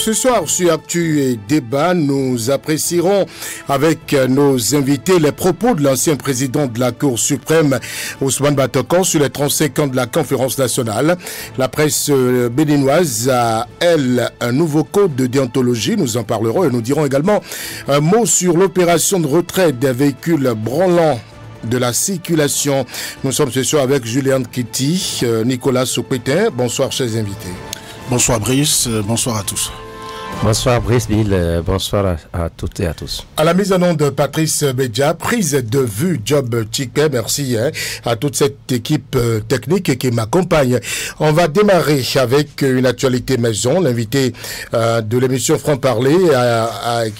Ce soir, sur Actu et Débat, nous apprécierons avec nos invités les propos de l'ancien président de la Cour suprême, Ousmane Batokon, sur les 35 ans de la conférence nationale. La presse béninoise a, elle, un nouveau code de déontologie. Nous en parlerons et nous dirons également un mot sur l'opération de retrait des véhicules branlants de la circulation. Nous sommes ce soir avec Julien Kitty, Nicolas Sopetin. Bonsoir, chers invités. Bonsoir Brice, bonsoir à tous. Bonsoir Brice Bill, bonsoir à toutes et à tous. À la mise en onde de Patrice Bédia, prise de vue Job Chiquet, merci à toute cette équipe technique qui m'accompagne. On va démarrer avec une actualité maison, l'invité de l'émission Franc-Parler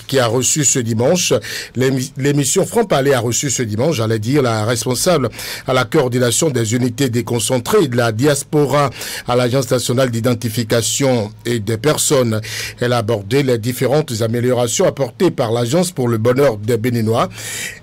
qui a reçu ce dimanche. L'émission Franc-Parler a reçu ce dimanche, j'allais dire, la responsable à la coordination des unités déconcentrées de la diaspora à l'Agence nationale d'identification et des personnes. Elle a abordé les différentes améliorations apportées par l'Agence pour le bonheur des Béninois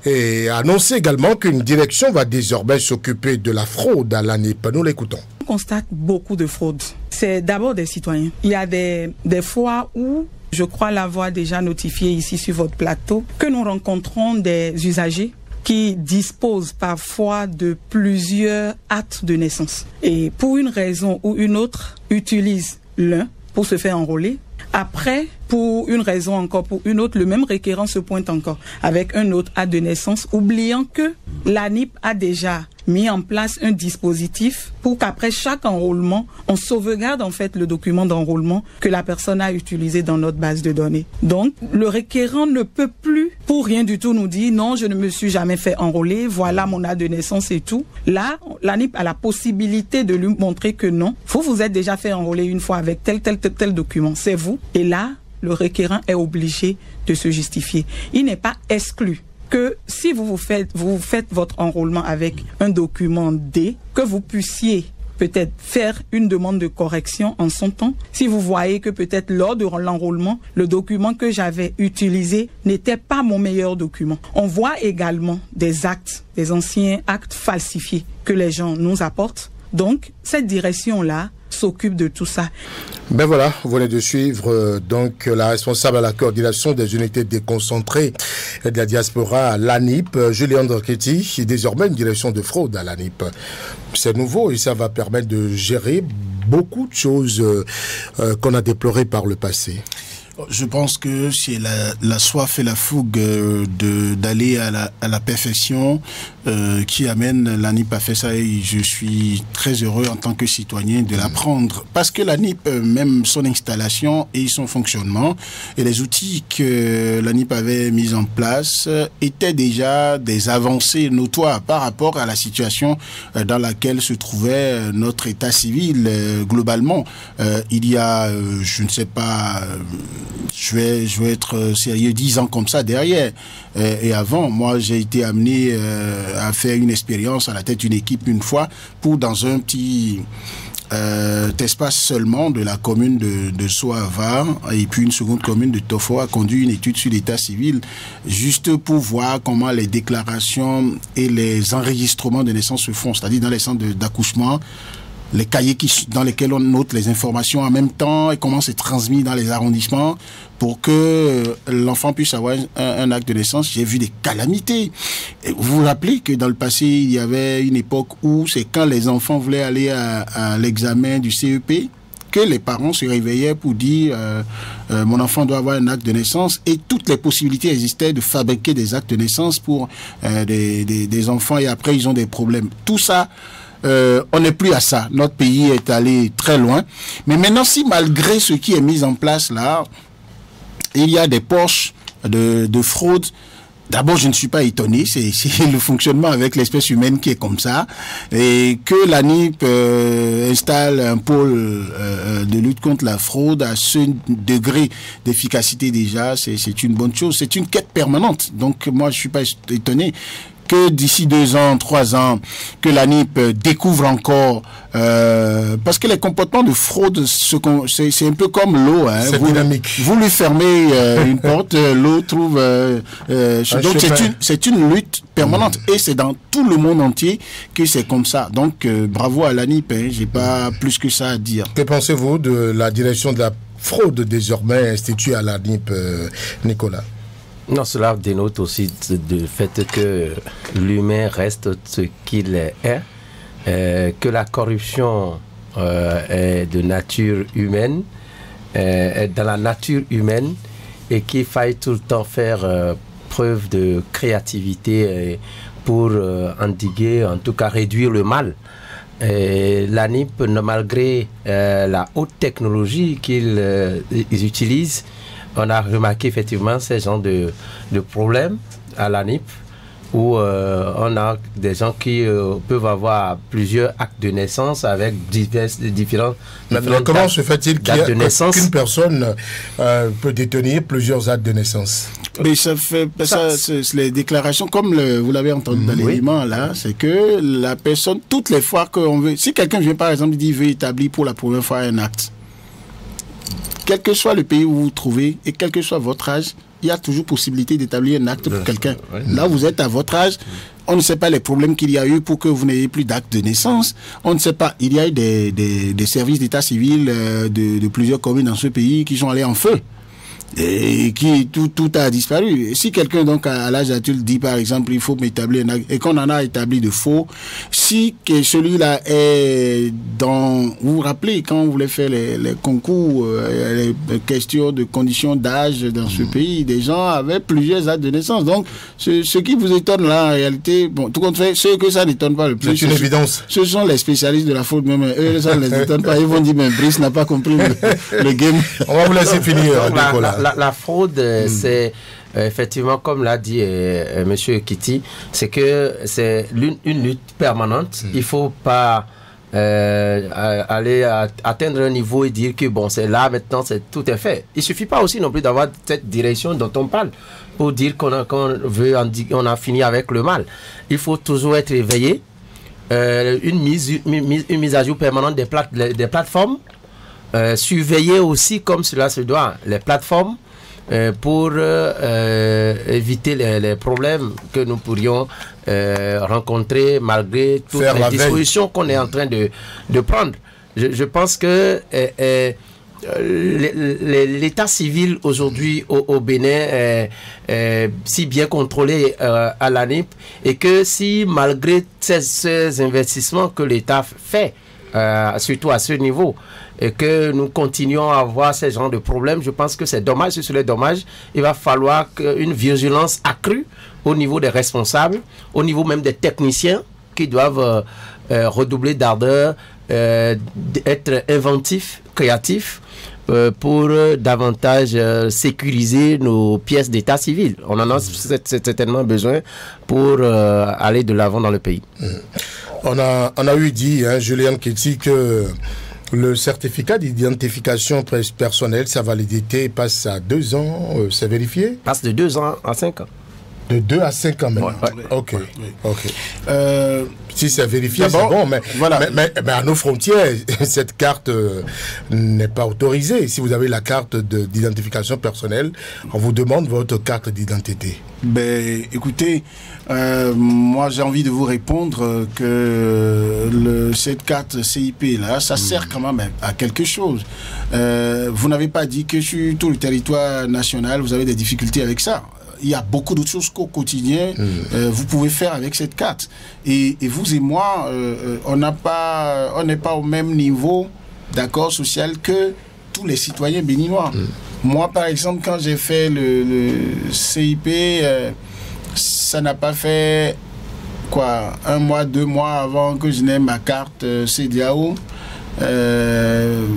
et a annoncé également qu'une direction va désormais s'occuper de la fraude à l'ANIP. Nous l'écoutons. On constate beaucoup de fraudes. C'est d'abord des citoyens. Il y a des fois où, je crois l'avoir déjà notifié ici sur votre plateau, que nous rencontrons des usagers qui disposent parfois de plusieurs actes de naissance. Et pour une raison ou une autre, utilisent l'un pour se faire enrôler. Après, pour une raison encore, pour une autre, le même requérant se pointe encore avec un autre acte de naissance, oubliant que l'ANIP a déjà mis en place un dispositif pour qu'après chaque enrôlement, on sauvegarde en fait le document d'enrôlement que la personne a utilisé dans notre base de données. Donc, le requérant ne peut plus, pour rien du tout, nous dire non, je ne me suis jamais fait enrôler, voilà mon acte de naissance et tout. Là, l'ANIP a la possibilité de lui montrer que non, vous êtes déjà fait enrôler une fois avec tel document, c'est vous. Et là, le requérant est obligé de se justifier. Il n'est pas exclu que si vous faites votre enrôlement avec un document D, que vous puissiez peut-être faire une demande de correction en son temps. Si vous voyez que peut-être lors de l'enrôlement, le document que j'avais utilisé n'était pas mon meilleur document. On voit également des actes, des anciens actes falsifiés que les gens nous apportent. Donc, cette direction-là s'occupe de tout ça. Ben voilà, vous venez de suivre donc la responsable à la coordination des unités déconcentrées de la diaspora à l'ANIP, Julien Kitty, désormais une direction de fraude à l'ANIP. C'est nouveau et ça va permettre de gérer beaucoup de choses qu'on a déplorées par le passé. Je pense que c'est la soif et la fougue d'aller à la perfection qui amène l'ANIP à faire ça, et je suis très heureux en tant que citoyen de l'apprendre, parce que l'ANIP, même son installation et son fonctionnement et les outils que l'ANIP avait mis en place étaient déjà des avancées notoires par rapport à la situation dans laquelle se trouvait notre état civil globalement. Il y a, je ne sais pas, je vais être sérieux, 10 ans comme ça derrière. Et avant, moi, j'ai été amené à faire une expérience à la tête d'une équipe une fois pour, dans un petit espace seulement de la commune de Soava et puis une seconde commune de Tofo, a conduit une étude sur l'état civil juste pour voir comment les déclarations et les enregistrements de naissance se font, c'est-à-dire dans les centres d'accouchement, les cahiers dans lesquels on note les informations en même temps et comment c'est transmis dans les arrondissements pour que l'enfant puisse avoir un acte de naissance. J'ai vu des calamités. Et vous vous rappelez que dans le passé, il y avait une époque où c'est quand les enfants voulaient aller à l'examen du CEP que les parents se réveillaient pour dire mon enfant doit avoir un acte de naissance, et toutes les possibilités existaient de fabriquer des actes de naissance pour des enfants, et après ils ont des problèmes. Tout ça, on n'est plus à ça. Notre pays est allé très loin. Mais maintenant, si malgré ce qui est mis en place là, il y a des poches de fraude, d'abord, je ne suis pas étonné. C'est le fonctionnement avec l'espèce humaine qui est comme ça. Et que l'ANIP installe un pôle de lutte contre la fraude à ce degré d'efficacité déjà, c'est une bonne chose. C'est une quête permanente. Donc, moi, je ne suis pas étonné que d'ici 2 ans, 3 ans, que l'ANIP découvre encore, parce que les comportements de fraude, c'est un peu comme l'eau. Hein. C'est dynamique. Vous lui fermez une porte, l'eau trouve... donc c'est une lutte permanente, et c'est dans tout le monde entier que c'est comme ça. Donc bravo à l'ANIP, hein, j'ai pas plus que ça à dire. Que pensez-vous de la direction de la fraude désormais instituée à l'ANIP, Nicolas? Non, cela dénote aussi du fait que l'humain reste ce qu'il est, que la corruption est de nature humaine, est dans la nature humaine, et qu'il faille tout le temps faire preuve de créativité pour endiguer, en tout cas réduire le mal. L'ANIP, malgré la haute technologie qu'ils utilisent, on a remarqué effectivement ces genres de problèmes à l'ANIP, où on a des gens qui peuvent avoir plusieurs actes de naissance avec différents comment se fait-il qu'une personne peut détenir plusieurs actes de naissance? Mais ça fait les déclarations, comme vous l'avez entendu dans l'élément là, c'est que la personne, toutes les fois qu'on veut, si quelqu'un vient par exemple, il dit veut établir pour la première fois un acte, quel que soit le pays où vous vous trouvez et quel que soit votre âge, il y a toujours possibilité d'établir un acte pour quelqu'un. Là, vous êtes à votre âge, on ne sait pas les problèmes qu'il y a eu pour que vous n'ayez plus d'acte de naissance. On ne sait pas, il y a eu des services d'état civil de plusieurs communes dans ce pays qui sont allés en feu. Et qui tout a disparu. Et si quelqu'un donc à l'âge adulte dit par exemple il faut m'établir un acte et qu'on en a établi de faux, si que celui-là est dans, vous vous rappelez quand on voulait faire les concours, les questions de conditions d'âge dans ce pays, des gens avaient plusieurs actes de naissance. Donc ce qui vous étonne là en réalité, bon, tout compte fait, ceux que ça n'étonne pas le plus, c'est une évidence. Ce sont les spécialistes de la faute, même eux ça ne les étonne pas. Ils vont dire mais Brice n'a pas compris le game. On va vous laisser finir, Nicolas. La fraude, c'est effectivement, comme l'a dit Monsieur Kitty, c'est que c'est une lutte permanente. Il ne faut pas aller atteindre un niveau et dire que bon, c'est là maintenant, tout est fait. Il ne suffit pas aussi non plus d'avoir cette direction dont on parle pour dire qu'on a fini avec le mal. Il faut toujours être éveillé. Une mise à jour permanente des plateformes. Surveiller aussi comme cela se doit les plateformes pour éviter les problèmes que nous pourrions rencontrer malgré toutes les dispositions qu'on est en train de prendre. Je pense que l'état civil aujourd'hui au Bénin est si bien contrôlé à l'ANIP, et que si malgré ces investissements que l'État fait, surtout à ce niveau, et que nous continuons à avoir ce genre de problèmes, je pense que c'est dommage. Ce serait dommage. Il va falloir une vigilance accrue au niveau des responsables, au niveau même des techniciens qui doivent redoubler d'ardeur, être inventifs, créatifs, pour davantage sécuriser nos pièces d'état civil. On en a certainement besoin pour aller de l'avant dans le pays. On a eu dit, Julien Kitty, que le certificat d'identification personnelle, sa validité passe à 2 ans, c'est vérifié? Passe de 2 ans à 5 ans. De 2 à 5 ans maintenant. Ok. Si c'est vérifié, c'est bon, mais, voilà. mais à nos frontières, cette carte n'est pas autorisée. Si vous avez la carte d'identification personnelle, on vous demande votre carte d'identité. Ben, écoutez, moi j'ai envie de vous répondre que cette carte CIP là, ça sert quand même à quelque chose. Vous n'avez pas dit que sur tout le territoire national, vous avez des difficultés avec ça. Il y a beaucoup d'autres choses qu'au quotidien, vous pouvez faire avec cette carte. Et vous et moi, on n'est pas au même niveau d'accord social que tous les citoyens béninois. Moi, par exemple, quand j'ai fait le CIP, ça n'a pas fait quoi, 1 mois, 2 mois avant que je n'ai ma carte CEDEAO.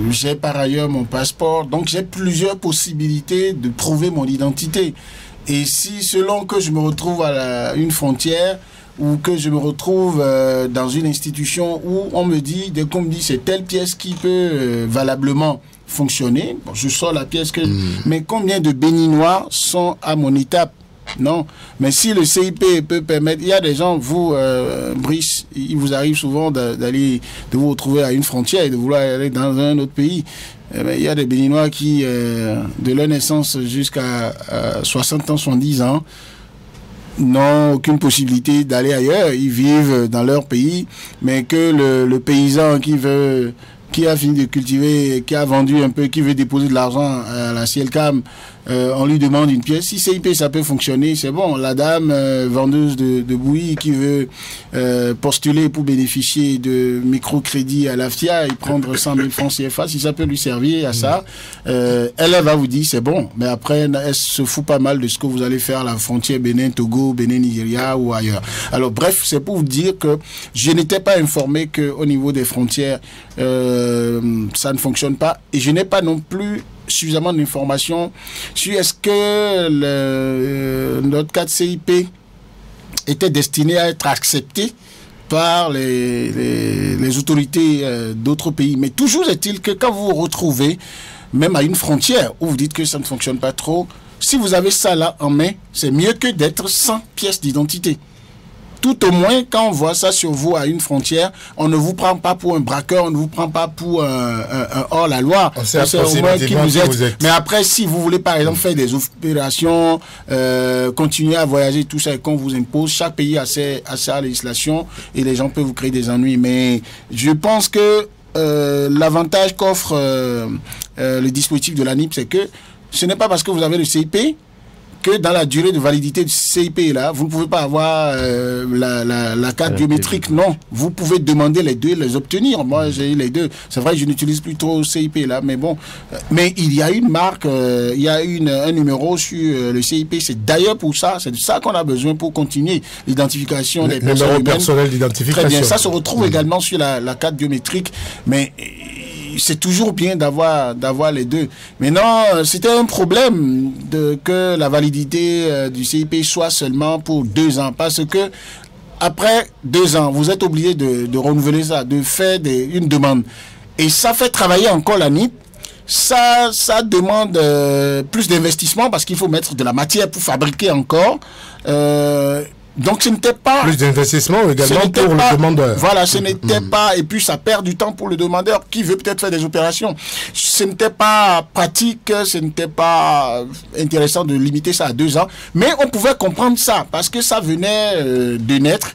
J'ai par ailleurs mon passeport, donc j'ai plusieurs possibilités de prouver mon identité. Et si selon que je me retrouve à une frontière ou que je me retrouve dans une institution où on me dit, dès qu'on me dit c'est telle pièce qui peut valablement fonctionner, bon, je sors la pièce que... Mais combien de Béninois sont à mon étape? Non. Mais si le CIP peut permettre... Il y a des gens, vous, Brice, il vous arrive souvent de vous retrouver à une frontière et de vouloir aller dans un autre pays. Il y a des Béninois qui, de leur naissance jusqu'à 60 ans, 70 ans, n'ont aucune possibilité d'aller ailleurs. Ils vivent dans leur pays, mais que le paysan qui veut qui a fini de cultiver, qui a vendu un peu, qui veut déposer de l'argent à la Cielcam, on lui demande une pièce. Si CIP, ça peut fonctionner, c'est bon. La dame vendeuse de bouillie qui veut postuler pour bénéficier de microcrédit à l'AFTIA et prendre 100 000 francs CFA, si ça peut lui servir à ça, elle va vous dire c'est bon. Mais après, elle se fout pas mal de ce que vous allez faire à la frontière Bénin-Togo, Bénin-Nigeria ou ailleurs. Alors bref, c'est pour vous dire que je n'étais pas informé qu'au niveau des frontières, ça ne fonctionne pas. Et je n'ai pas non plus suffisamment d'informations sur est-ce que notre cas de CIP était destiné à être accepté par les autorités d'autres pays. Mais toujours est-il que quand vous vous retrouvez même à une frontière où vous dites que ça ne fonctionne pas trop, si vous avez ça là en main, c'est mieux que d'être sans pièce d'identité. Tout au moins, quand on voit ça sur vous à une frontière, on ne vous prend pas pour un braqueur, on ne vous prend pas pour un hors-la-loi. On sait au moins qui vous êtes. Mais après, si vous voulez par exemple faire des opérations, continuer à voyager, tout ça, et qu'on vous impose, chaque pays a sa législation et les gens peuvent vous créer des ennuis. Mais je pense que l'avantage qu'offre le dispositif de l'ANIP, c'est que ce n'est pas parce que vous avez le CIP que dans la durée de validité du CIP là, vous ne pouvez pas avoir la carte biométrique. Non, vous pouvez demander les deux, les obtenir. Moi, j'ai eu les deux. C'est vrai que je n'utilise plus trop CIP là, mais bon. Mais il y a une marque, il y a un numéro sur le CIP. C'est d'ailleurs pour ça, c'est de ça qu'on a besoin pour continuer l'identification des personnes humaines. Personnel d'identification. Très bien. Ça se retrouve également sur la carte biométrique, mais c'est toujours bien d'avoir les deux. Maintenant, c'était un problème que la validité du CIP soit seulement pour 2 ans, parce que après 2 ans, vous êtes obligé de renouveler ça, de faire une demande. Et ça fait travailler encore l'ANIP. Ça demande plus d'investissement parce qu'il faut mettre de la matière pour fabriquer encore. Donc ce n'était pas... Plus d'investissement également pour le demandeur. Voilà, ce n'était pas... Et puis ça perd du temps pour le demandeur qui veut peut-être faire des opérations. Ce n'était pas pratique, ce n'était pas intéressant de limiter ça à 2 ans. Mais on pouvait comprendre ça parce que ça venait de naître.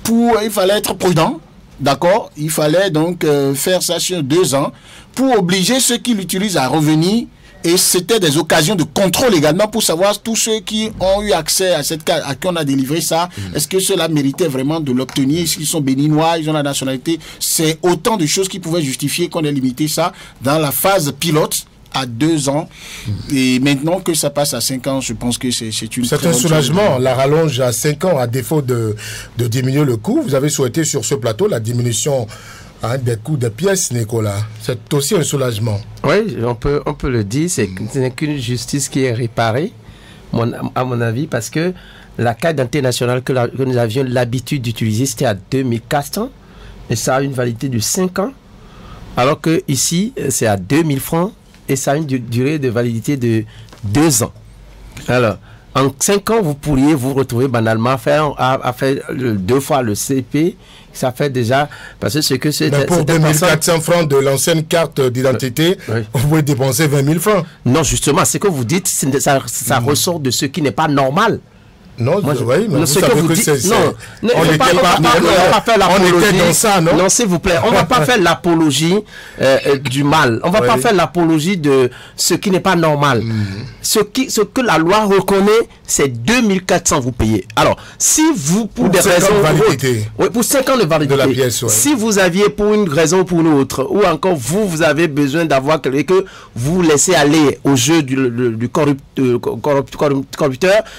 Il fallait être prudent, d'accord? Il fallait donc faire ça sur 2 ans pour obliger ceux qui l'utilisent à revenir. Et c'était des occasions de contrôle également pour savoir tous ceux qui ont eu accès à cette carte, à qui on a délivré ça, est-ce que ceux-là méritaient vraiment de l'obtenir, est-ce qu'ils sont béninois, ils ont la nationalité. C'est autant de choses qui pouvaient justifier qu'on ait limité ça dans la phase pilote à 2 ans. Et maintenant que ça passe à 5 ans, je pense que c'est une... C'est un soulagement, la rallonge à 5 ans, à défaut de diminuer le coût. Vous avez souhaité sur ce plateau la diminution des coûts de pièces, Nicolas. C'est aussi un soulagement. Oui, on peut le dire. Ce n'est qu'une justice qui est réparée, à mon avis, parce que la carte d'identité nationale que nous avions l'habitude d'utiliser, c'était à 2400 et ça a une validité de 5 ans. Alors que ici, c'est à 2000 francs et ça a une durée de validité de 2 ans. Alors, en 5 ans, vous pourriez vous retrouver banalement à faire 2 fois le CP. Ça fait déjà... Parce que ce que c'est... Mais pour 2400 francs de l'ancienne carte d'identité, vous pouvez dépenser 20 000 francs. Non, justement, ce que vous dites, ça ressort de ce qui n'est pas normal. Non, moi, oui, mais ce que vous dites, on était dans ça, non? Non, s'il vous plaît, on ne va pas faire l'apologie du mal. On ne va pas faire l'apologie de ce qui n'est pas normal. Ce que la loi reconnaît, c'est 2400 vous payez. Alors, si vous, pour des raisons... pour 5 ans de validité. De la pièce, si vous aviez pour une raison ou pour une autre, ou encore vous avez besoin d'avoir quelqu'un que vous laissez aller au jeu du corrupteur,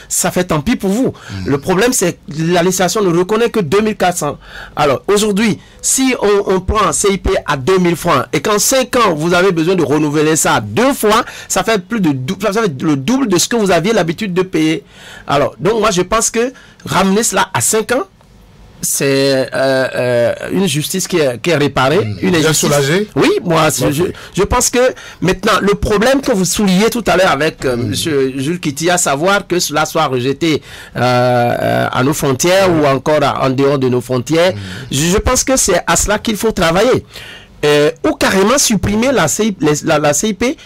ça fait tant pis pour vous. Le problème, c'est que la législation ne reconnaît que 2400. Alors, aujourd'hui, si on prend un CIP à 2000 francs et qu'en 5 ans, vous avez besoin de renouveler ça 2 fois, ça fait le double de ce que vous aviez l'habitude de payer. Alors, donc moi, je pense que ramener cela à 5 ans, c'est une justice qui est réparée. Une justice soulagée. Oui, moi, je pense que maintenant, le problème que vous soulignez tout à l'heure avec M. Jules Kitty, à savoir que cela soit rejeté à nos frontières ou encore en dehors de nos frontières, je pense que c'est à cela qu'il faut travailler. ou carrément supprimer la CIP et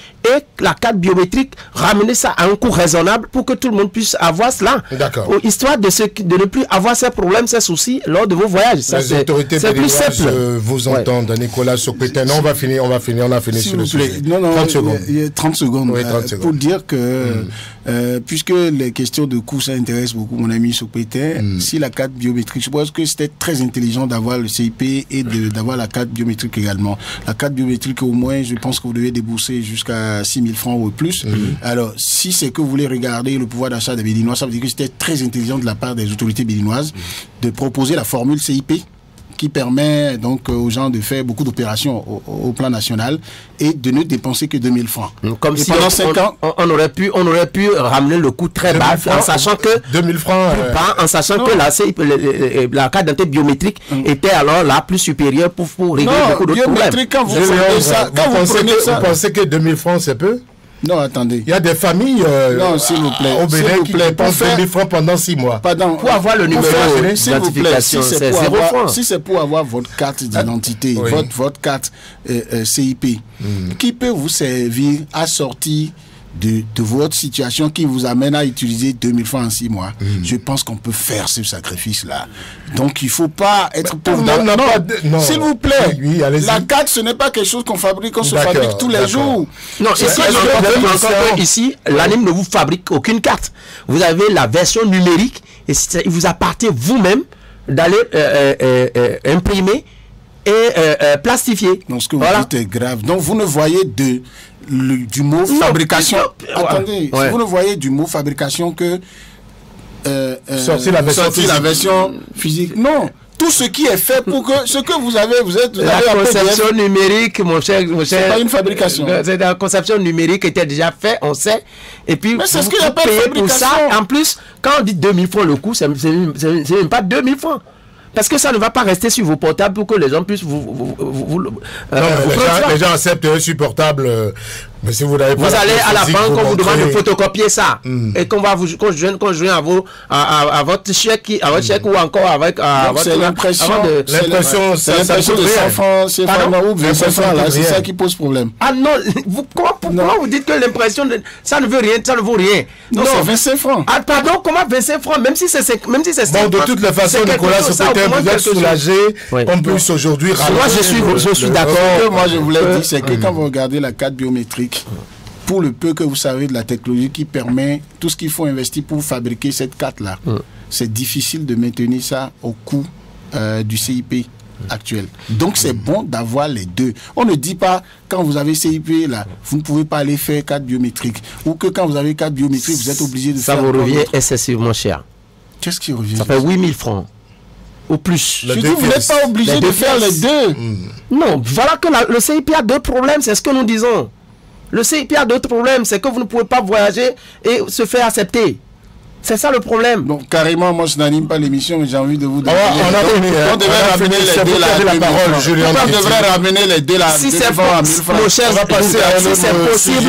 la carte biométrique, ramener ça à un coût raisonnable pour que tout le monde puisse avoir cela. D'accord. Histoire de ne plus avoir ces problèmes, ces soucis lors de vos voyages. Ça, les autorités plus simple. Vous entendent, Nicolas Sopetin. Non, on a fini sur le sujet. Non, 30 secondes. 30 secondes. Oui, 30 secondes. Pour dire que, puisque les questions de coût, ça intéresse beaucoup mon ami Sopetin, si la carte biométrique, je pense que c'était très intelligent d'avoir le CIP et d'avoir la carte biométrique également. La carte biométrique, au moins, je pense que vous devez débourser jusqu'à 6 000 francs ou plus. Alors, si c'est que vous voulez regarder le pouvoir d'achat des Béninois, ça veut dire que c'était très intelligent de la part des autorités béninoises de proposer la formule CIP qui permet donc aux gens de faire beaucoup d'opérations au plan national et de ne dépenser que 2000 francs. Comme et si pendant 5 ans, on aurait pu ramener le coût très bas en sachant que 2000 francs en sachant que la carte d'identité biométrique était alors la plus supérieure pour régler beaucoup d'autres problèmes. Quand vous prenez ça, vous pensez que 2000 francs c'est peu? Non, attendez. Il y a des familles non, s'il vous plaît, au Bénin qui dépensent 2000 francs pendant 6 mois. Pardon, pour avoir le numéro d'identification, c'est 0 francs. Si c'est pour avoir votre carte d'identité, votre carte CIP, qui peut vous servir à sortir de votre situation qui vous amène à utiliser 2000 francs en 6 mois. Je pense qu'on peut faire ce sacrifice-là. Donc, il ne faut pas être pauvre. Non, s'il vous plaît, la carte, ce n'est pas quelque chose qu'on fabrique, qu'on se fabrique tous les jours. Non, ici, l'ANIM ne vous fabrique aucune carte. Vous avez la version numérique et il vous appartient vous-même d'aller imprimer et plastifier. Donc, ce que vous dites est grave. Donc, vous ne voyez du mot fabrication. Attendez, si vous ne voyez du mot fabrication que sortir la version physique. Non. Tout ce qui est fait pour que ce que vous avez la conception numérique, mon cher, c'est pas une fabrication. La conception numérique était déjà fait, on sait. Et puis, mais c'est ce qu'il appelle fabrication. Pour ça. En plus, quand on dit 2000 francs le coût, c'est même pas 2000 francs. Parce que ça ne va pas rester sur vos portables pour que les gens puissent les gens acceptent un sur portable. Mais si vous allez à la banque, on vous demande de photocopier ça. Et qu'on va vous joindre à votre chèque, ou encore avec votre l'impression. C'est l'impression de 100 francs, c'est ça qui pose problème. Ah non, pourquoi vous dites que l'impression ça ne veut rien, ça ne vaut rien? Non, c'est 25 francs. Ah pardon, comment 25 francs? Même si c'est bon, de toutes les façons, Nicolas, vous êtes soulagé. En plus, aujourd'hui, moi je suis d'accord. Moi je voulais dire, c'est que quand vous regardez la carte biométrique, pour le peu que vous savez de la technologie qui permet tout ce qu'il faut investir pour fabriquer cette carte-là, c'est difficile de maintenir ça au coût du CIP actuel. Donc c'est bon d'avoir les deux. On ne dit pas quand vous avez CIP là, vous ne pouvez pas aller faire carte biométrique, ou que quand vous avez carte biométrique, vous êtes obligé de faire. Ça vous revient excessivement cher. Qu'est-ce qui revient? Ça fait 8000 francs. Au plus. Je dis, vous n'êtes pas obligé de faire les deux. Non, voilà que le CIP a deux problèmes, c'est ce que nous disons. Le CIP a d'autres problèmes, c'est que vous ne pouvez pas voyager et se faire accepter. C'est ça le problème. Donc carrément, moi je n'anime pas l'émission, mais j'ai envie de vous dire. On devrait ramener les deux là. On devrait ramener les deux là. Si c'est possible,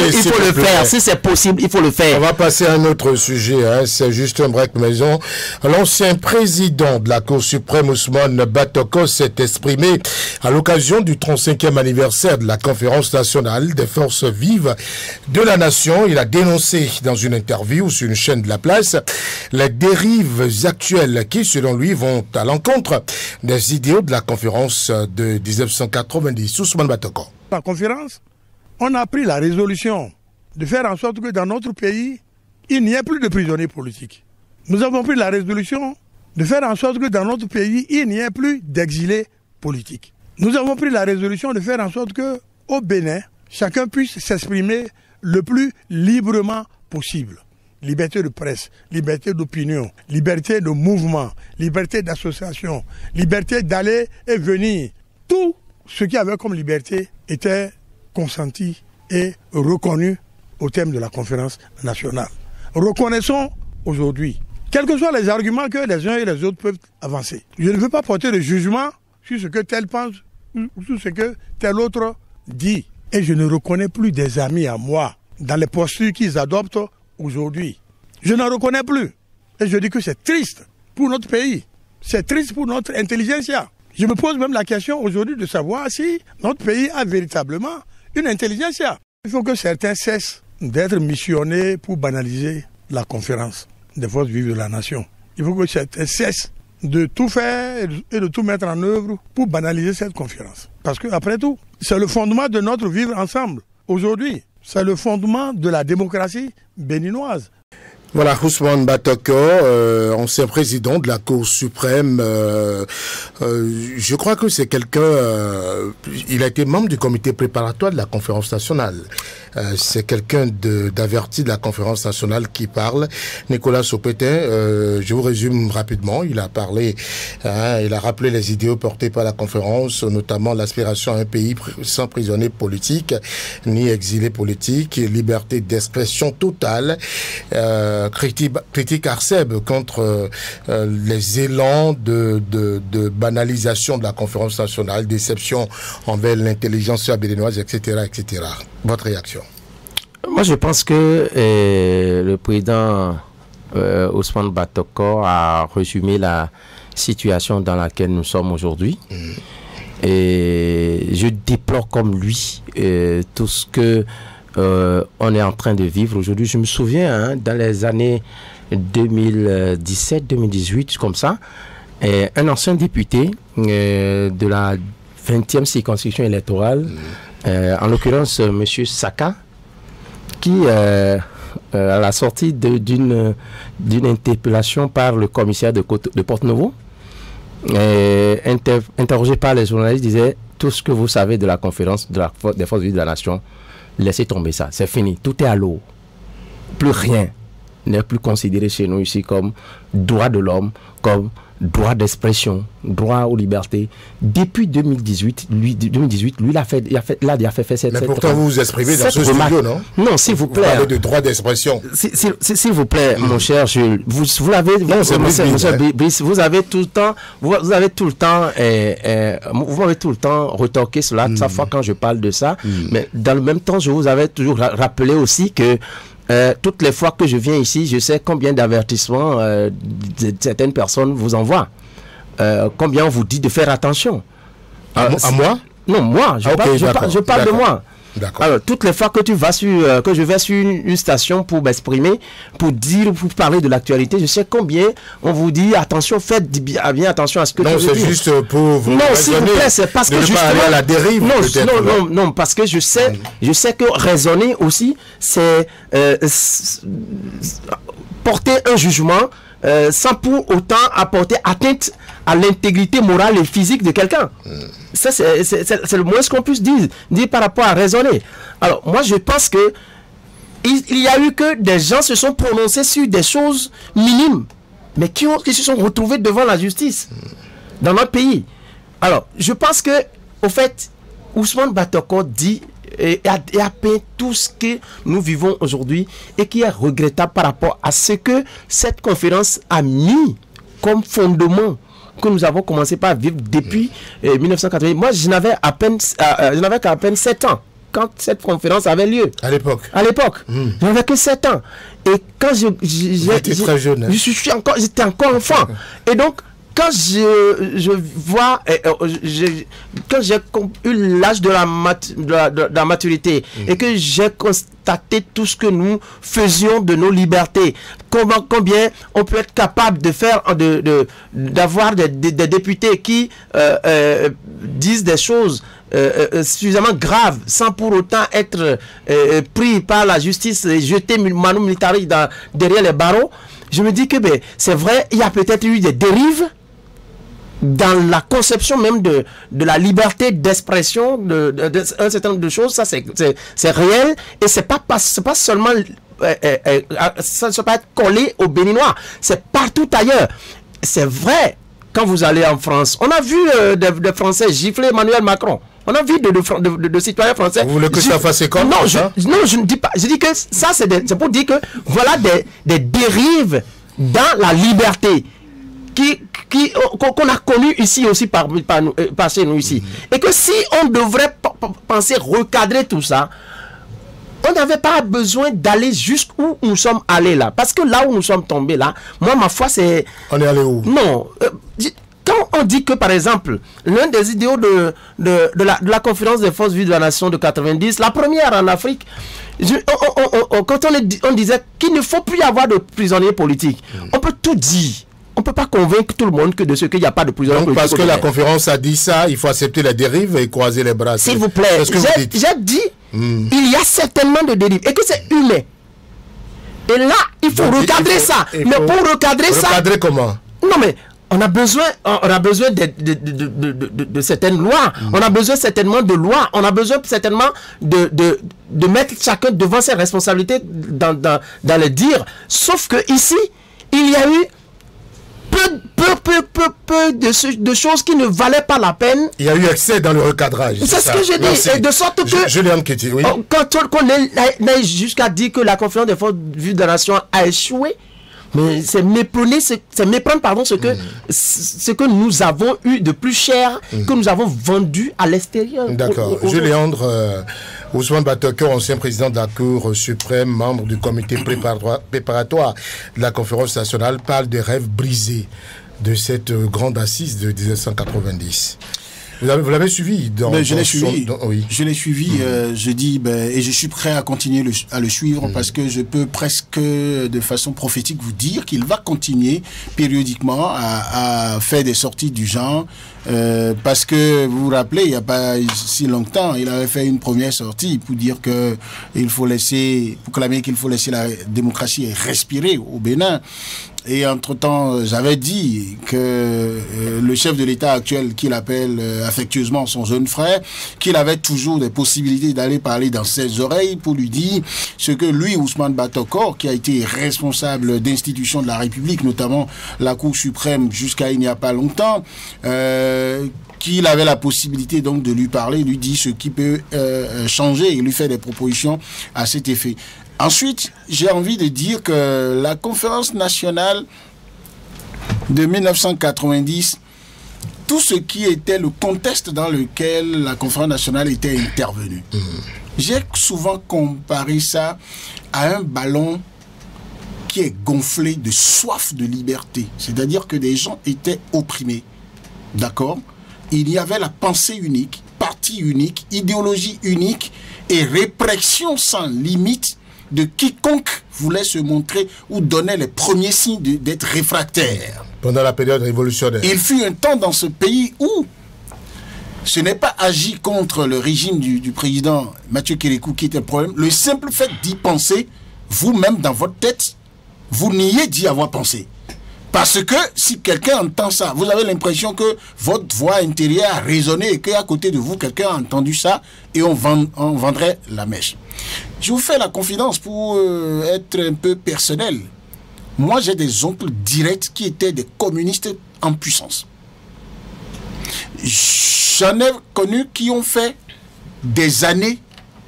il faut le faire. Si c'est possible, il faut le faire. On va passer à un autre sujet. C'est juste un break maison. L'ancien président de la Cour suprême, Ousmane Batoko, s'est exprimé à l'occasion du 35e anniversaire de la conférence nationale des forces vives de la nation. Il a dénoncé dans une interview sur une chaîne de la place les dérives actuelles qui, selon lui, vont à l'encontre des idéaux de la conférence de 1990. Ousmane Batoko. La conférence, on a pris la résolution de faire en sorte que dans notre pays, il n'y ait plus de prisonniers politiques. Nous avons pris la résolution de faire en sorte que dans notre pays, il n'y ait plus d'exilés politiques. Nous avons pris la résolution de faire en sorte que, au Bénin, chacun puisse s'exprimer le plus librement possible. Liberté de presse, liberté d'opinion, liberté de mouvement, liberté d'association, liberté d'aller et venir. Tout ce qui avait comme liberté était consenti et reconnu au terme de la conférence nationale. Reconnaissons aujourd'hui, quels que soient les arguments que les uns et les autres peuvent avancer. Je ne veux pas porter de jugement sur ce que tel pense ou sur ce que tel autre dit. Et je ne reconnais plus des amis à moi dans les postures qu'ils adoptent aujourd'hui. Je n'en reconnais plus. Et je dis que c'est triste pour notre pays. C'est triste pour notre intelligentsia. Je me pose même la question aujourd'hui de savoir si notre pays a véritablement une intelligentsia. Il faut que certains cessent d'être missionnés pour banaliser la conférence des forces vives de la nation. Il faut que certains cessent de tout faire et de tout mettre en œuvre pour banaliser cette conférence. Parce que, après tout, c'est le fondement de notre vivre ensemble. Aujourd'hui, c'est le fondement de la démocratie béninoise. Voilà, Ousmane Batoko, ancien président de la Cour suprême. Je crois que c'est quelqu'un... il a été membre du comité préparatoire de la conférence nationale. C'est quelqu'un d'averti de la conférence nationale qui parle. Nicolas Sopetin, je vous résume rapidement. Il a parlé, il a rappelé les idéaux portés par la conférence, notamment l'aspiration à un pays sans prisonniers politiques, ni exilés politiques, liberté d'expression totale, critique Arseb contre les élans de banalisation de la conférence nationale, déception envers l'intelligence béninoise, etc., etc. Votre réaction? Moi, je pense que le président Ousmane Batoko a résumé la situation dans laquelle nous sommes aujourd'hui. Et je déplore comme lui tout ce que on est en train de vivre aujourd'hui. Je me souviens, dans les années 2017-2018, comme ça, un ancien député de la 20e circonscription électorale, en l'occurrence M. Saka, qui, à la sortie d'une interpellation par le commissaire de Porte-Novo, interrogé par les journalistes, disait: tout ce que vous savez de la conférence des forces vives de la nation, laissez tomber ça, c'est fini, tout est à l'eau. Plus rien n'est plus considéré chez nous ici comme droit de l'homme, comme droit d'expression, droit aux libertés. Depuis 2018, lui, il a fait cette... Mais pourtant, vous vous exprimez dans ce studio, non? Non, s'il vous plaît. Vous parlez de droit d'expression. S'il vous plaît, mon cher Jules, vous l'avez... Vous avez tout le temps retorqué cela, chaque fois quand je parle de ça. Mais dans le même temps, je vous avais toujours rappelé aussi que toutes les fois que je viens ici, je sais combien d'avertissements certaines personnes vous envoient. Combien on vous dit de faire attention. À moi? Non, moi. Je parle de moi. Alors, toutes les fois que je vais sur une station pour m'exprimer, pour parler de l'actualité, je sais combien on vous dit attention, faites bien attention à ce que tu veux dire. Non, c'est juste pour vous non, s'il vous plaît, c'est parce que justement, aller à la dérive. Non, parce que je sais que raisonner aussi, c'est porter un jugement sans pour autant apporter atteinte à l'intégrité morale et physique de quelqu'un. Ça, c'est le moins qu'on puisse dire par rapport à raisonner. Alors, moi, je pense que il y a eu que des gens se sont prononcés sur des choses minimes, mais qui se sont retrouvés devant la justice dans notre pays. Alors, je pense que, au fait, Ousmane Batoko dit et a peint tout ce que nous vivons aujourd'hui et qui est regrettable par rapport à ce que cette conférence a mis comme fondement que nous avons commencé par vivre depuis 1980. Moi, je n'avais qu'à peine 7 ans quand cette conférence avait lieu. À l'époque. Je n'avais que 7 ans. Et quand j'étais très jeune. Hein. J'étais encore enfant. Et donc, quand je vois, quand j'ai eu l'âge de la maturité et que j'ai constaté tout ce que nous faisions de nos libertés, combien on peut être capable de faire, d'avoir des députés qui disent des choses suffisamment graves sans pour autant être pris par la justice et jeter manu militari derrière les barreaux. Je me dis que c'est vrai, il y a peut-être eu des dérives dans la conception même de la liberté d'expression un certain nombre de choses. Ça c'est réel et c'est pas seulement ça ne peut pas être collé aux Béninois, c'est partout ailleurs. C'est vrai, quand vous allez en France, on a vu des Français gifler Emmanuel Macron. On a vu de citoyens français. Vous voulez que ça fasse comme ça? Non, je ne dis pas. Je dis que ça c'est pour dire que voilà des dérives dans la liberté qu'on a connu ici aussi par chez nous ici. Et que si on devrait penser recadrer tout ça, on n'avait pas besoin d'aller jusqu'où nous sommes allés là. Parce que là où nous sommes tombés là, moi ma foi c'est... On est allé où? Non. quand on dit que, par exemple, l'un des idéaux de la conférence des forces vives de la nation de 90, la première en Afrique, quand on disait qu'il ne faut plus y avoir de prisonniers politiques, on peut tout dire. On ne peut pas convaincre tout le monde que de ce qu'il n'y a pas de prisonniers politiques. Parce que la conférence a dit ça, il faut accepter la dérive et croiser les bras. S'il vous plaît, j'ai dit, il y a certainement de dérives et que c'est humain. Et là, il faut recadrer ça. Mais pour recadrer ça... Recadrer comment? Non, mais on a besoin de certaines lois. On a besoin certainement de lois. On a besoin certainement de mettre chacun devant ses responsabilités dans les dires. Sauf que ici, il y a eu peu de choses qui ne valaient pas la peine. Il y a eu excès dans le recadrage. C'est ce que je dis. Et de sorte que... Julian Kéti, oui. Quand on est jusqu'à dire que la conférence des forces vives de la nation a échoué, mais c'est méprendre ce que nous avons eu de plus cher, que nous avons vendu à l'extérieur. D'accord. Juliandre, Ousmane Bator-Okor, ancien président de la Cour suprême, membre du comité préparatoire de la conférence nationale, parle des rêves brisés de cette grande assise de 1990. Vous l'avez suivi je l'ai suivi. Oui. Je l'ai suivi. Je dis et je suis prêt à continuer à le suivre parce que je peux presque de façon prophétique vous dire qu'il va continuer périodiquement à faire des sorties du genre. Parce que vous vous rappelez, il n'y a pas si longtemps, il avait fait une première sortie pour dire que pour clamer qu'il faut laisser la démocratie respirer au Bénin. Et entre-temps, j'avais dit que le chef de l'État actuel, qu'il appelle affectueusement son jeune frère, qu'il avait toujours des possibilités d'aller parler dans ses oreilles pour lui dire ce que lui, Ousmane Bator-Okor, qui a été responsable d'institutions de la République, notamment la Cour suprême jusqu'à il n'y a pas longtemps, qu'il avait la possibilité donc de lui parler, lui dire ce qui peut changer et lui faire des propositions à cet effet. Ensuite, j'ai envie de dire que la conférence nationale de 1990, tout ce qui était le contexte dans lequel la conférence nationale était intervenue, j'ai souvent comparé ça à un ballon qui est gonflé de soif de liberté. C'est-à-dire que des gens étaient opprimés. D'accord? Il y avait la pensée unique, parti unique, idéologie unique et répression sans limite de quiconque voulait se montrer ou donnait les premiers signes d'être réfractaire. Pendant la période révolutionnaire. Il fut un temps dans ce pays où ce n'est pas agir contre le régime du président Mathieu Kérékou qui était le problème. Le simple fait d'y penser, vous-même dans votre tête, vous niez d'y avoir pensé. Parce que si quelqu'un entend ça, vous avez l'impression que votre voix intérieure a résonné et qu'à côté de vous, quelqu'un a entendu ça et on vendrait la mèche. Je vous fais la confidence pour être un peu personnel. Moi, j'ai des oncles directs qui étaient des communistes en puissance. J'en ai connu qui ont fait des années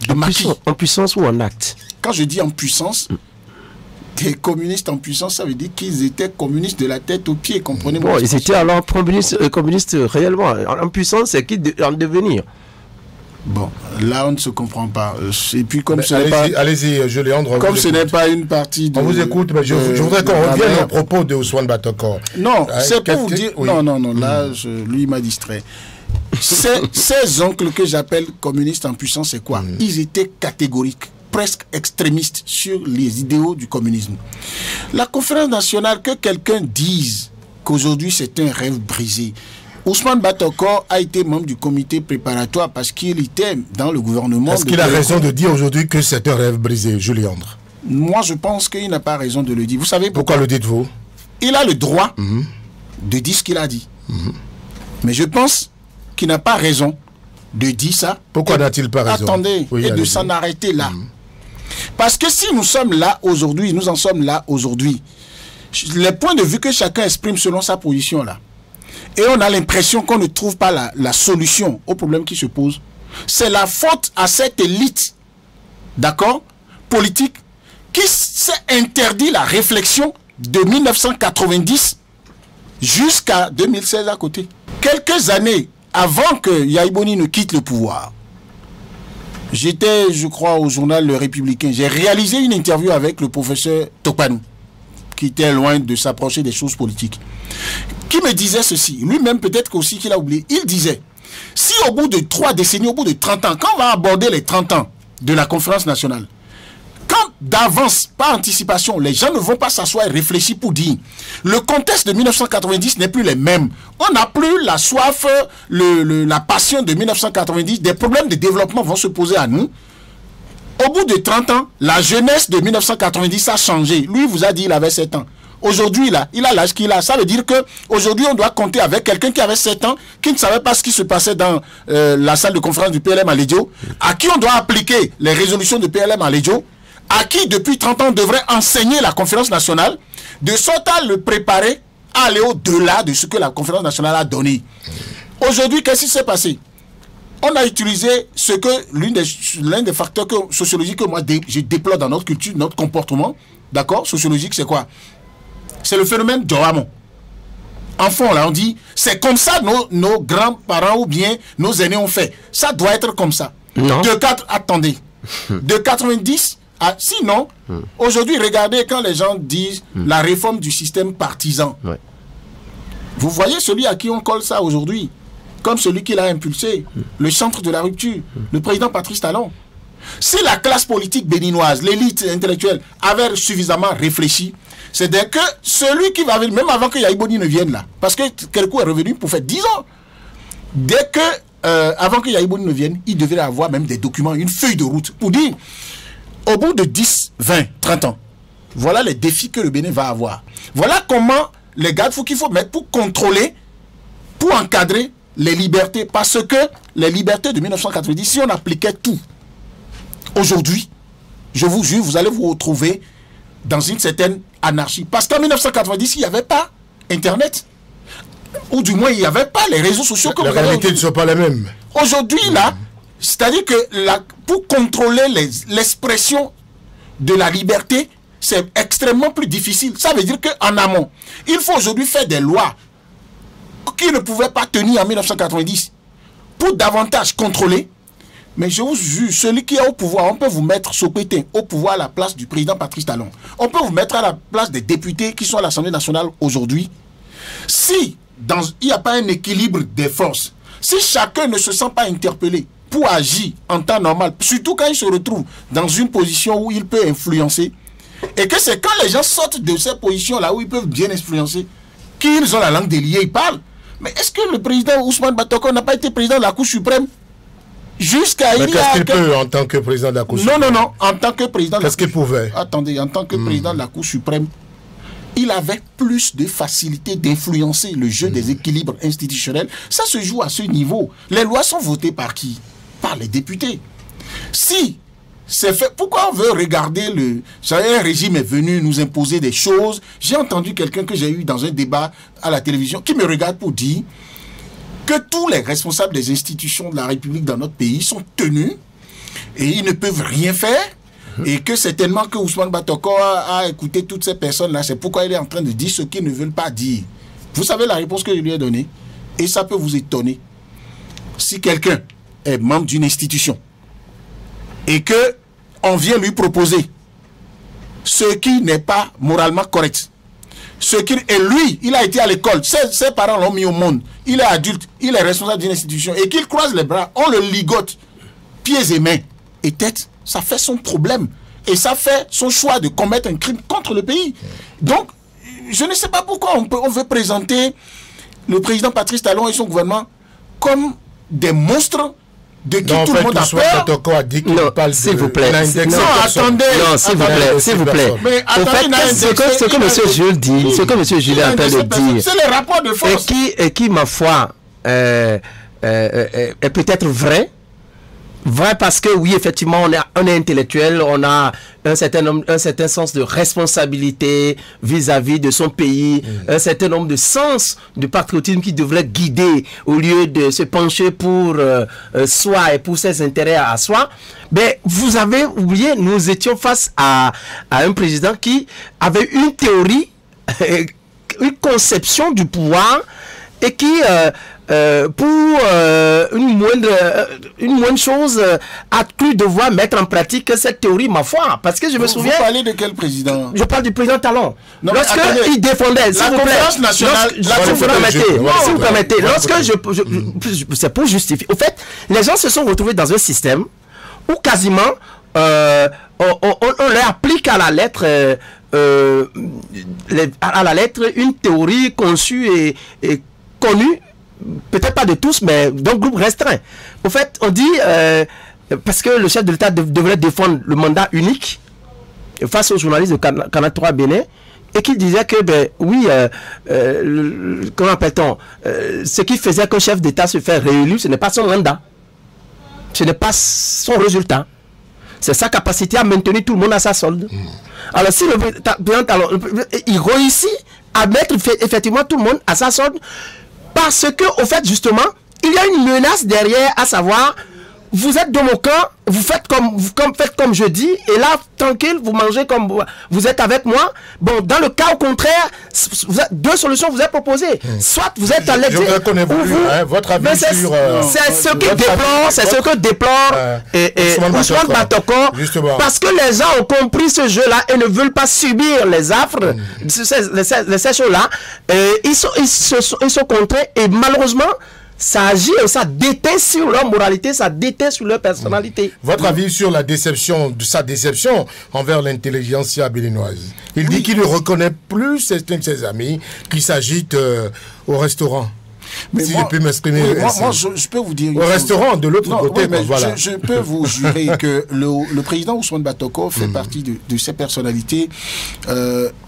de maquis. En puissance ou en acte? Quand je dis en puissance... Des communistes en puissance, ça veut dire qu'ils étaient communistes de la tête aux pieds, comprenez-moi. Bon, ils étaient alors communistes réellement. En puissance, c'est qui en devenir? Bon, là on ne se comprend pas. Et puis comme ce allez-y, Juliandre. Comme ce n'est pas une partie de... On vous écoute, mais je voudrais qu'on revienne au propos de Ousmane Bator-Okor. Non, c'est pour vous dire... Oui. Non, là, lui m'a distrait. Ces oncles que j'appelle communistes en puissance, c'est quoi? Ils étaient catégoriques, presque extrémistes sur les idéaux du communisme. La conférence nationale, que quelqu'un dise qu'aujourd'hui c'est un rêve brisé. Ousmane Bator-Okor a été membre du comité préparatoire parce qu'il était dans le gouvernement. Est-ce qu'il a raison de dire aujourd'hui que c'est un rêve brisé, Juliandre? Moi, je pense qu'il n'a pas raison de le dire. Vous savez pourquoi le dites-vous? Il a le droit de dire ce qu'il a dit. Mais je pense qu'il n'a pas raison de dire ça. Pourquoi n'a-t-il pas raison? Attendez, et de s'en arrêter là. Parce que si nous sommes là aujourd'hui, nous en sommes là aujourd'hui, les points de vue que chacun exprime selon sa position là, et on a l'impression qu'on ne trouve pas la solution au problème qui se pose, c'est la faute à cette élite, d'accord, politique, qui s'est interdit la réflexion de 1990 jusqu'à 2016 à côté. Quelques années avant que Yahi Boni ne quitte le pouvoir, j'étais, je crois, au journal Le Républicain. J'ai réalisé une interview avec le professeur Tokpanou, qui était loin de s'approcher des choses politiques. qui me disait ceci, lui-même peut-être aussi qu'il a oublié, il disait, si au bout de 3 décennies, au bout de 30 ans, quand on va aborder les 30 ans de la conférence nationale, quand d'avance, par anticipation, les gens ne vont pas s'asseoir et réfléchir pour dire, le contexte de 1990 n'est plus le même. On n'a plus la soif, la passion de 1990, des problèmes de développement vont se poser à nous. Au bout de 30 ans, la jeunesse de 1990 a changé. Lui, vous a dit qu'il avait 7 ans. Aujourd'hui, il a l'âge qu'il a. Ça veut dire qu'aujourd'hui, on doit compter avec quelqu'un qui avait 7 ans, qui ne savait pas ce qui se passait dans la salle de conférence du PLM à Lédio, à qui on doit appliquer les résolutions du PLM à Lédio, à qui, depuis 30 ans, on devrait enseigner la conférence nationale, de sorte à le préparer à aller au-delà de ce que la conférence nationale a donné. Aujourd'hui, qu'est-ce qui s'est passé? On a utilisé ce que l'un des facteurs sociologiques que moi je déplore dans notre culture, notre comportement, d'accord, sociologique, c'est quoi? C'est le phénomène Johamon. En fond, là, on dit, c'est comme ça nos grands-parents ou bien nos aînés ont fait. Ça doit être comme ça. Non. Attendez. De 90 à... Sinon, aujourd'hui, regardez quand les gens disent la réforme du système partisan. Ouais. Vous voyez celui à qui on colle ça aujourd'hui, comme celui qui l'a impulsé, le centre de la rupture, le président Patrice Talon. Si la classe politique béninoise, l'élite intellectuelle, avait suffisamment réfléchi, c'est que celui qui va venir, même avant que Yahi Boni ne vienne là, parce que Kérékou est revenu pour faire 10 ans, dès que, avant que Yahi Boni ne vienne, il devrait avoir même des documents, une feuille de route, pour dire, au bout de 10, 20, 30 ans, voilà les défis que le Bénin va avoir. Voilà comment les garde-fous qu'il faut mettre pour contrôler, pour encadrer les libertés, parce que les libertés de 1990, si on appliquait tout, aujourd'hui, je vous jure, vous allez vous retrouver dans une certaine anarchie. Parce qu'en 1990, il n'y avait pas Internet. Ou du moins, il n'y avait pas les réseaux sociaux. Les réalités ne sont pas les mêmes. Aujourd'hui, là, c'est-à-dire que pour contrôler l'expression de la liberté, c'est extrêmement plus difficile. Ça veut dire qu'en amont, il faut aujourd'hui faire des lois qui ne pouvaient pas tenir en 1990 pour davantage contrôler. Mais je vous jure, celui qui est au pouvoir, on peut vous mettre Sopétin au pouvoir à la place du président Patrice Talon. On peut vous mettre à la place des députés qui sont à l'Assemblée nationale aujourd'hui. Si il n'y a pas un équilibre des forces, si chacun ne se sent pas interpellé pour agir en temps normal, surtout quand il se retrouve dans une position où il peut influencer, et que c'est quand les gens sortent de ces positions-là où ils peuvent bien influencer, qu'ils ont la langue déliée, ils parlent. Mais est-ce que le président Ousmane Batoko n'a pas été président de la Cour suprême jusqu'à il y a... Qu'est-ce qu'il peut en tant que président de la Cour suprême? Non, en tant que président de la Cour suprême. Qu'est-ce qu'il pouvait? Attendez, en tant que président de la Cour suprême, il avait plus de facilité d'influencer le jeu des équilibres institutionnels. Ça se joue à ce niveau. Les lois sont votées par qui? Par les députés. Si c'est fait, pourquoi on veut regarder un régime est venu nous imposer des choses? J'ai entendu quelqu'un que j'ai eu dans un débat à la télévision qui me regarde pour dire que tous les responsables des institutions de la République dans notre pays sont tenus et ils ne peuvent rien faire. Et que certainement que Ousmane Batoko a écouté toutes ces personnes-là. C'est pourquoi il est en train de dire ce qu'ils ne veulent pas dire. Vous savez la réponse que je lui ai donnée? Et ça peut vous étonner. Si quelqu'un est membre d'une institution et que on vient lui proposer ce qui n'est pas moralement correct, et lui, il a été à l'école, ses parents l'ont mis au monde, il est adulte, il est responsable d'une institution, et qu'il croise les bras, on le ligote, pieds et mains et tête, ça fait son problème. Et ça fait son choix de commettre un crime contre le pays. Donc, je ne sais pas pourquoi on veut présenter le président Patrice Talon et son gouvernement comme des monstres de qui tout le monde a peur. Non, s'il vous plaît. Non, attendez. Non, s'il vous plaît. Mais attendez, ce que M. Jules dit, ce que M. Jules est en train de dire, c'est le rapport de force. Et qui, ma foi, est peut-être vrai parce que oui, effectivement, on est intellectuel, on a un certain sens de responsabilité vis-à-vis de son pays, un certain nombre de sens de patriotisme qui devrait guider au lieu de se pencher pour soi et pour ses intérêts à soi. Mais vous avez oublié, nous étions face à un président qui avait une théorie, une conception du pouvoir et qui pour une moindre chose, a cru devoir mettre en pratique cette théorie, ma foi. Parce que je me souviens... Vous parlez de quel président? Je parle du président Talon. Lorsqu'il défendait, s'il vous plaît, nationale... Si vous permettez, c'est pour justifier. Au fait, les gens se sont retrouvés dans un système où quasiment on leur applique à la lettre une théorie conçue et connue, peut-être pas de tous, mais d'un groupe restreint. Au fait, on dit, parce que le chef de l'État devrait défendre le mandat unique face aux journalistes de Canal 3 Bénin, et qu'il disait que, oui, comment appelle-t-on, ce qui faisait qu'un chef d'État se fait réélu, ce n'est pas son mandat, ce n'est pas son résultat, c'est sa capacité à maintenir tout le monde à sa solde. Alors, si le président Talon, il réussit à mettre effectivement tout le monde à sa solde, parce que, au fait, justement, il y a une menace derrière, à savoir, vous êtes de mon camp, vous faites comme je dis, et là, tranquille, vous mangez comme vous êtes avec moi. Bon, dans le cas au contraire, deux solutions vous êtes proposées. Soit vous êtes à l'exil, votre avis sur... c'est ce que déplore Ousmane Batoko, parce que les gens ont compris ce jeu-là et ne veulent pas subir les affres de ces choses-là. Ils sont contraints et malheureusement, ça agit, ça déteint sur leur moralité, ça déteint sur leur personnalité. Votre avis sur la déception, de sa déception envers l'intelligentsia béninoise? Il dit qu'il ne reconnaît plus certains de ses amis qui s'agitent au restaurant. Mais si moi, je peux m'exprimer. Moi, je peux vous dire... Au restaurant, de l'autre côté. Mais voilà. je peux vous jurer que le président Ousmane Batoko fait partie de ces personnalités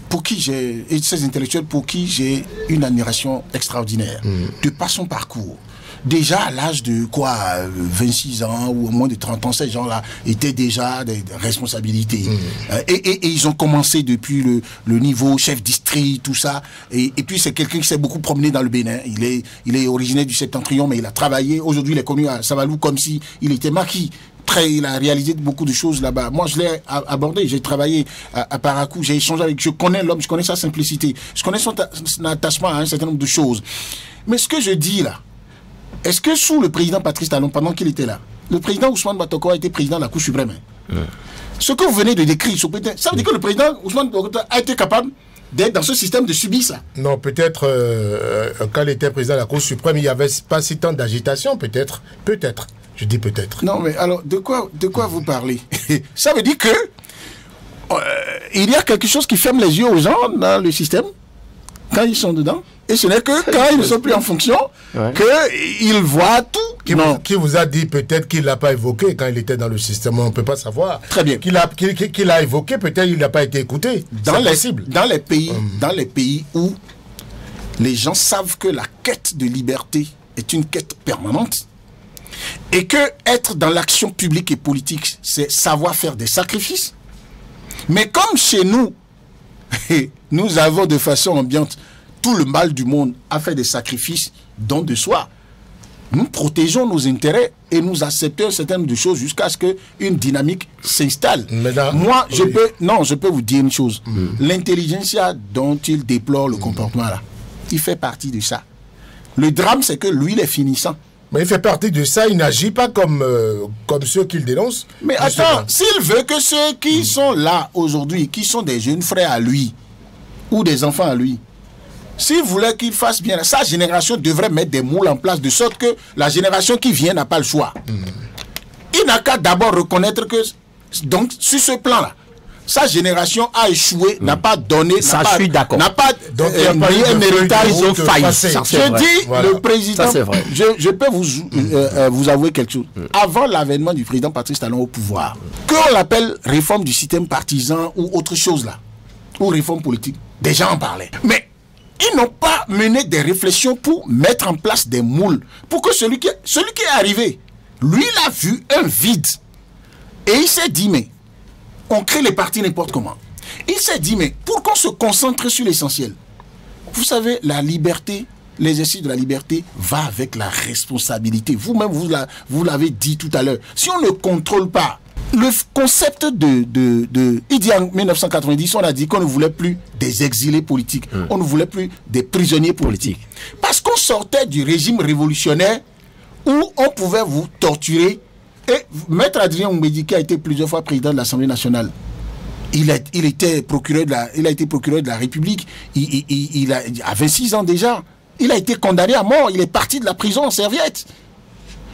pour qui j'ai, et de ces intellectuels pour qui j'ai une admiration extraordinaire de par son parcours. Déjà à l'âge de 26 ans ou au moins de 30 ans, ces gens-là étaient déjà des responsabilités. Et ils ont commencé depuis le niveau chef district, tout ça. Et puis c'est quelqu'un qui s'est beaucoup promené dans le Bénin. Il est originaire du Septentrion, mais il a travaillé. Aujourd'hui, il est connu à Savalou comme si il était maquis. Il a réalisé beaucoup de choses là-bas. Moi, je l'ai abordé. J'ai travaillé à Paracou. J'ai échangé avec... Je connais l'homme, je connais sa simplicité. Je connais son attachement à un certain nombre de choses. Mais ce que je dis là, est-ce que sous le président Patrice Talon, pendant qu'il était là, le président Ousmane Batoko a été président de la Cour suprême? Ce que vous venez de décrire, ça veut dire que le président Ousmane Batoko a été capable d'être dans ce système de subir ça? Non, peut-être quand il était président de la Cour suprême, il n'y avait pas si tant d'agitation, peut-être. Peut-être. Je dis peut-être. Non, mais alors, de quoi vous parlez? Ça veut dire que il y a quelque chose qui ferme les yeux aux gens dans le système quand ils sont dedans. Et ce n'est que quand ils ne sont plus en fonction qu'ils voient tout. Qui vous a dit peut-être qu'il ne l'a pas évoqué quand il était dans le système? On ne peut pas savoir. Très bien. Qu'il a évoqué, peut-être il n'a pas été écouté. Dans les pays où les gens savent que la quête de liberté est une quête permanente et que être dans l'action publique et politique, c'est savoir faire des sacrifices. Mais comme chez nous, nous avons de façon ambiante tout le mal du monde à faire des sacrifices, don de soi. Nous protégeons nos intérêts et nous acceptons un certain nombre de choses jusqu'à ce qu'une dynamique s'installe. Moi, je peux vous dire une chose. L'intelligentsia dont il déplore le comportement là, il fait partie de ça. Le drame, c'est que lui, il est finissant. Mais il fait partie de ça, il n'agit pas comme ceux qu'il dénonce. Mais attends, s'il veut que ceux qui sont là aujourd'hui, qui sont des jeunes frères à lui, ou des enfants à lui, s'il voulait qu'il fasse bien, sa génération devrait mettre des moules en place de sorte que la génération qui vient n'a pas le choix. Il n'a qu'à d'abord reconnaître que, donc, sur ce plan-là, sa génération a échoué, n'a pas donné, n'a pas mis un héritage. Je dis, le président, je peux vous avouer quelque chose. Avant l'avènement du président Patrice Talon au pouvoir, qu'on l'appelle réforme du système partisan ou autre chose là, ou réforme politique, des gens en parlaient. Mais ils n'ont pas mené des réflexions pour mettre en place des moules, pour que celui qui est arrivé, lui, il a vu un vide. Et il s'est dit, mais on crée les partis n'importe comment. Il s'est dit, mais pour qu'on se concentre sur l'essentiel, vous savez, la liberté, l'exercice de la liberté va avec la responsabilité. Vous-même, vous l'avez dit tout à l'heure. Si on ne contrôle pas Le concept il dit en 1990, on a dit qu'on ne voulait plus des exilés politiques, on ne voulait plus des prisonniers politiques. Parce qu'on sortait du régime révolutionnaire où on pouvait vous torturer. Et Maître Adrien Oumbédi, qui a été plusieurs fois président de l'Assemblée nationale, il a été procureur de la République, il a 26 ans déjà. Il a été condamné à mort, il est parti de la prison en serviette.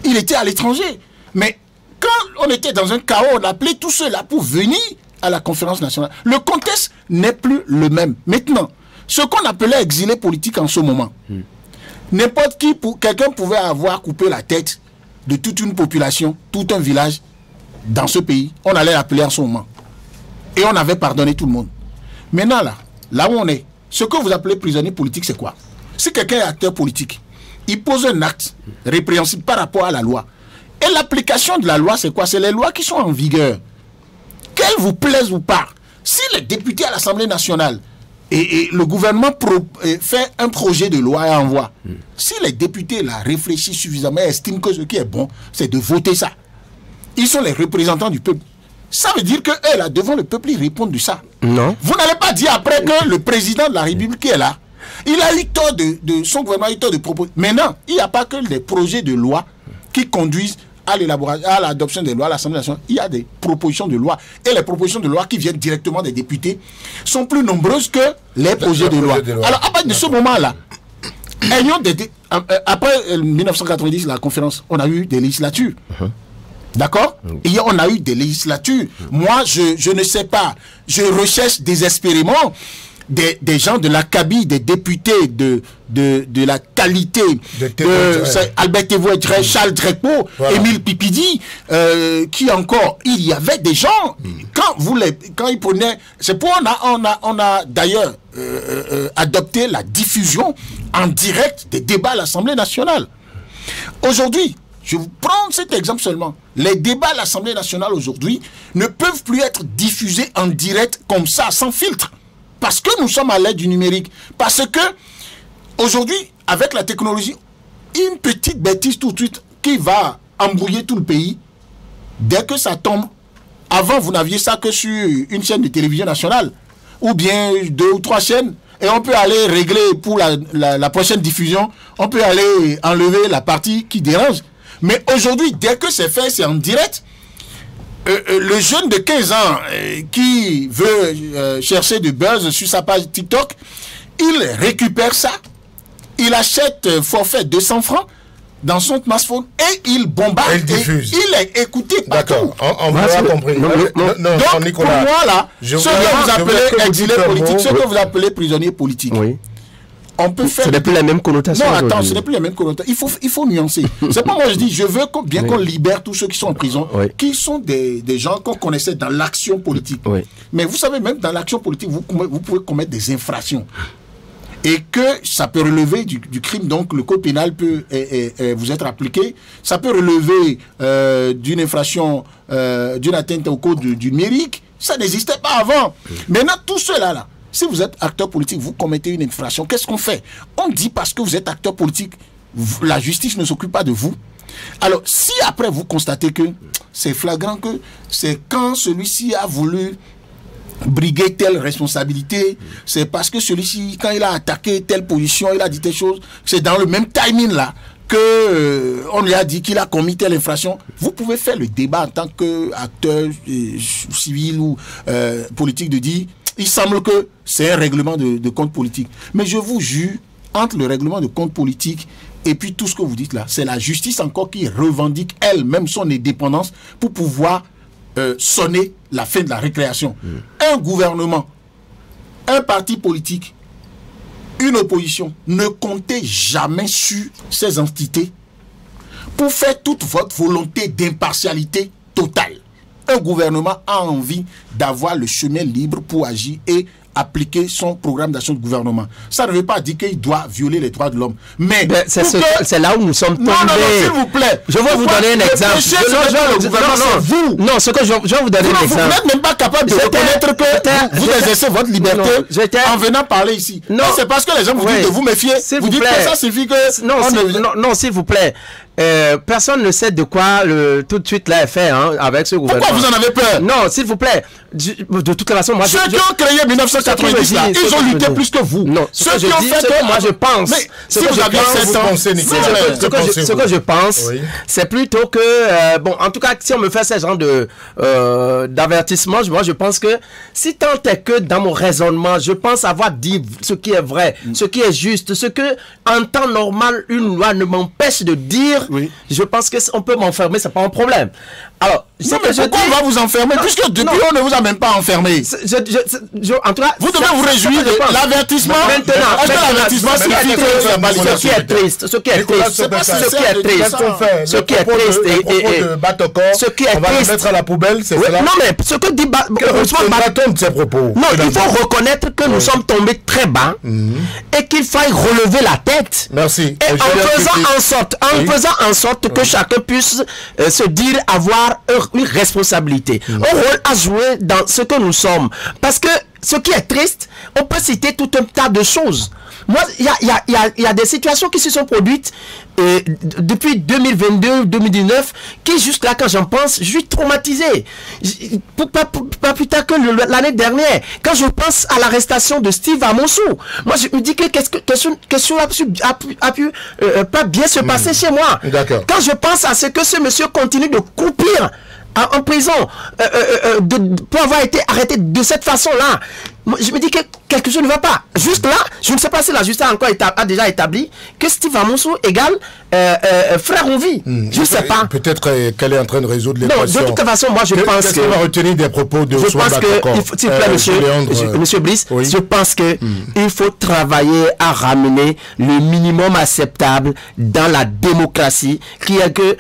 Il était à l'étranger. Mais quand on était dans un chaos, on appelait tous ceux-là pour venir à la conférence nationale. Le contexte n'est plus le même. Maintenant, ce qu'on appelait exilé politique en ce moment, n'importe qui, quelqu'un pouvait avoir coupé la tête de toute une population, tout un village dans ce pays. On allait l'appeler en ce moment. Et on avait pardonné tout le monde. Maintenant, là où on est, ce que vous appelez prisonnier politique, c'est quoi? Si quelqu'un est acteur politique, il pose un acte répréhensible par rapport à la loi. Et l'application de la loi, c'est quoi? C'est les lois qui sont en vigueur. Qu'elles vous plaisent ou pas. Si les députés à l'Assemblée nationale et le gouvernement fait un projet de loi et envoie, si les députés là réfléchissent suffisamment et estiment que ce qui est bon, c'est de voter ça. Ils sont les représentants du peuple. Ça veut dire que eux, là, devant le peuple, ils répondent de ça. Non. Vous n'allez pas dire après que le président de la République qui est là, il a eu tort son gouvernement a eu tort de proposer. Maintenant, il n'y a pas que les projets de loi qui conduisent à l'élaboration, à l'adoption des lois à l'Assemblée nationale. Il y a des propositions de loi. Et les propositions de loi qui viennent directement des députés sont plus nombreuses que les projets de loi. Alors, à partir de ce moment-là, après 1990, la conférence, on a eu des législatures. D'accord? Et on a eu des législatures. Moi, je ne sais pas. Je recherche désespérément des gens de l'acabit, des députés de la qualité Albert Thévoet, Charles Drecpo, Émile Pipidi, qui encore, il y avait des gens, quand ils prenaient, c'est pour on a d'ailleurs adopté la diffusion en direct des débats à l'Assemblée nationale. Aujourd'hui, je vous prends cet exemple seulement. Les débats à l'Assemblée nationale aujourd'hui ne peuvent plus être diffusés en direct comme ça, sans filtre. Parce que nous sommes à l'ère du numérique. Parce que, aujourd'hui, avec la technologie, une petite bêtise tout de suite qui va embrouiller tout le pays, dès que ça tombe, avant vous n'aviez ça que sur une chaîne de télévision nationale, ou bien 2 ou 3 chaînes, et on peut aller régler pour la prochaine diffusion, on peut aller enlever la partie qui dérange. Mais aujourd'hui, dès que c'est fait, c'est en direct. Le jeune de 15 ans qui veut chercher du buzz sur sa page TikTok, il récupère ça, il achète forfait 200 francs dans son smartphone et il bombarde et il est écouté partout. D'accord, on vous a compris. Donc pour moi là, ce que vous appelez exilé politique, ce que vous appelez prisonnier politique, on peut faire... Ce n'est plus la même connotation. Non, attends, ce n'est plus la même connotation. Il faut nuancer. C'est pas moi, je dis, je veux bien qu'on libère tous ceux qui sont en prison, qui sont des gens qu'on connaissait dans l'action politique. Mais vous savez, même dans l'action politique, vous pouvez commettre des infractions. Et que ça peut relever du crime, donc le code pénal peut vous être appliqué. Ça peut relever d'une infraction, d'une atteinte au code du numérique. Ça n'existait pas avant. Maintenant, tout cela là, si vous êtes acteur politique, vous commettez une infraction, qu'est-ce qu'on fait? On dit parce que vous êtes acteur politique, la justice ne s'occupe pas de vous. Alors, si après vous constatez que c'est flagrant, que c'est quand celui-ci a voulu briguer telle responsabilité, c'est parce que celui-ci, quand il a attaqué telle position, il a dit telle chose, c'est dans le même timing là que on lui a dit qu'il a commis telle infraction. Vous pouvez faire le débat en tant qu'acteur civil ou politique de dire il semble que c'est un règlement de compte politique. Mais je vous jure, entre le règlement de compte politique et puis tout ce que vous dites là, c'est la justice encore qui revendique elle-même son indépendance pour pouvoir sonner la fin de la récréation. Un gouvernement, un parti politique, une opposition, ne comptez jamais sur ces entités pour faire toute votre volonté d'impartialité totale. Un gouvernement a envie d'avoir le chemin libre pour agir et appliquer son programme d'action de gouvernement. Ça ne veut pas dire qu'il doit violer les droits de l'homme. Mais c'est là où nous sommes tombés. Non, s'il vous plaît. Je vais vous donner un exemple. Non, ce que je vais vous donner un exemple. Vous n'êtes même pas capable de reconnaître que vous exercez votre liberté en venant parler ici. Non, c'est parce que les gens vous disent de vous méfier. Vous dites que ça suffit que... Non, s'il vous plaît. personne ne sait de quoi tout de suite là est fait avec ce gouvernement. Pourquoi vous en avez peur? Non, s'il vous plaît. De toute façon, moi... Ceux qui ont créé 1990, là, ils ont lutté plus que vous. Non, ceux qui ont fait que moi je pense... Mais si vous aviez 7 ans... Ce que je pense, c'est plutôt que... bon, en tout cas, si on me fait ce genre d'avertissement, moi je pense que si tant est que dans mon raisonnement, je pense avoir dit ce qui est vrai, ce qui est juste, ce que en temps normal, une loi ne m'empêche de dire, je pense qu'on peut m'enfermer, c'est pas un problème. Alors, non, mais pourquoi on va vous enfermer? Puisque depuis on ne vous a même pas enfermé. En tout cas, vous devez vous réjouir de l'avertissement. Maintenant, l'avertissement, ce qui est triste, ce qui est triste, on va le mettre à la poubelle, c'est cela. Non, mais ce que dit ses propos. Non, il faut reconnaître que nous sommes tombés très bas et qu'il faille relever la tête. Merci. Et en faisant en sorte que chacun puisse se dire avoir une responsabilité, un rôle à jouer dans ce que nous sommes. Parce que ce qui est triste, on peut citer tout un tas de choses. Moi, il y a des situations qui se sont produites depuis 2022-2019 qui, jusque-là, quand j'en pense, je suis traumatisé. Pas plus tard que l'année dernière, quand je pense à l'arrestation de Steve Amonsou, moi, je me dis que cela a pu pas bien se passer chez moi. Quand je pense à ce que ce monsieur continue de croupir en prison pour avoir été arrêté de cette façon-là, je me dis que quelque chose ne va pas. Juste là, je ne sais pas si la justice a déjà établi que Steve Amonsou égale frère en vie. Je ne sais pas. Peut-être qu'elle est en train de résoudre l'équation. Non, de toute façon, moi je pense que... Qu'est-ce qu'on va retenir des propos de Ousmane Batacor? S'il vous plaît, monsieur Brice, je pense que il faut travailler à ramener le minimum acceptable dans la démocratie, qui est que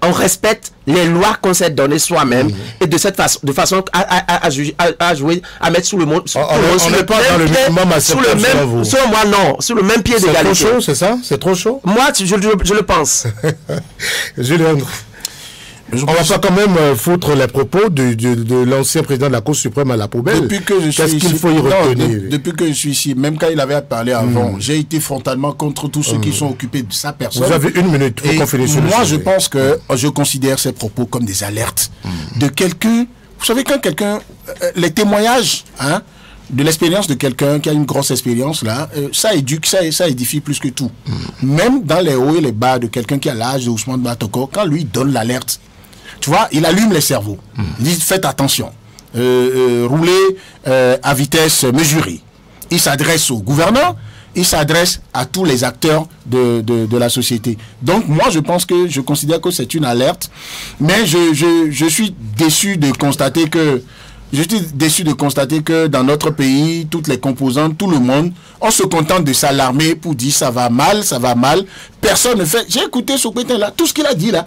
on respecte les lois qu'on s'est données soi-même et de cette façon, à jouer, à mettre sous le monde. On n'est pas dans le minimum acceptable selon vous. Selon moi, non. Sur le même pied d'égalité. C'est trop chaud, c'est ça? C'est trop chaud? Moi, je le pense. Julien, on va pas quand même foutre les propos de l'ancien président de la Cour suprême à la poubelle. Qu'est-ce qu'il faut y retenir? Depuis que je suis ici, même quand il avait parlé avant, j'ai été frontalement contre tous ceux qui sont occupés de sa personne. Vous avez une minute pour confiner sur moi, je pense que je considère ces propos comme des alertes de quelqu'un. Vous savez, quand quelqu'un, les témoignages, de l'expérience de quelqu'un qui a une grosse expérience là, ça éduque, ça édifie plus que tout. Même dans les hauts et les bas de quelqu'un qui a l'âge de Ousmane Batacor, quand lui donne l'alerte, tu vois, il allume les cerveaux. Il dit faites attention, roulez à vitesse mesurée. Il s'adresse au gouverneur, il s'adresse à tous les acteurs de la société. Donc moi je pense que je considère que c'est une alerte, mais je suis déçu de constater que dans notre pays, toutes les composantes, tout le monde, on se contente de s'alarmer pour dire ça va mal. Personne ne fait. J'ai écouté ce côté là, tout ce qu'il a dit là.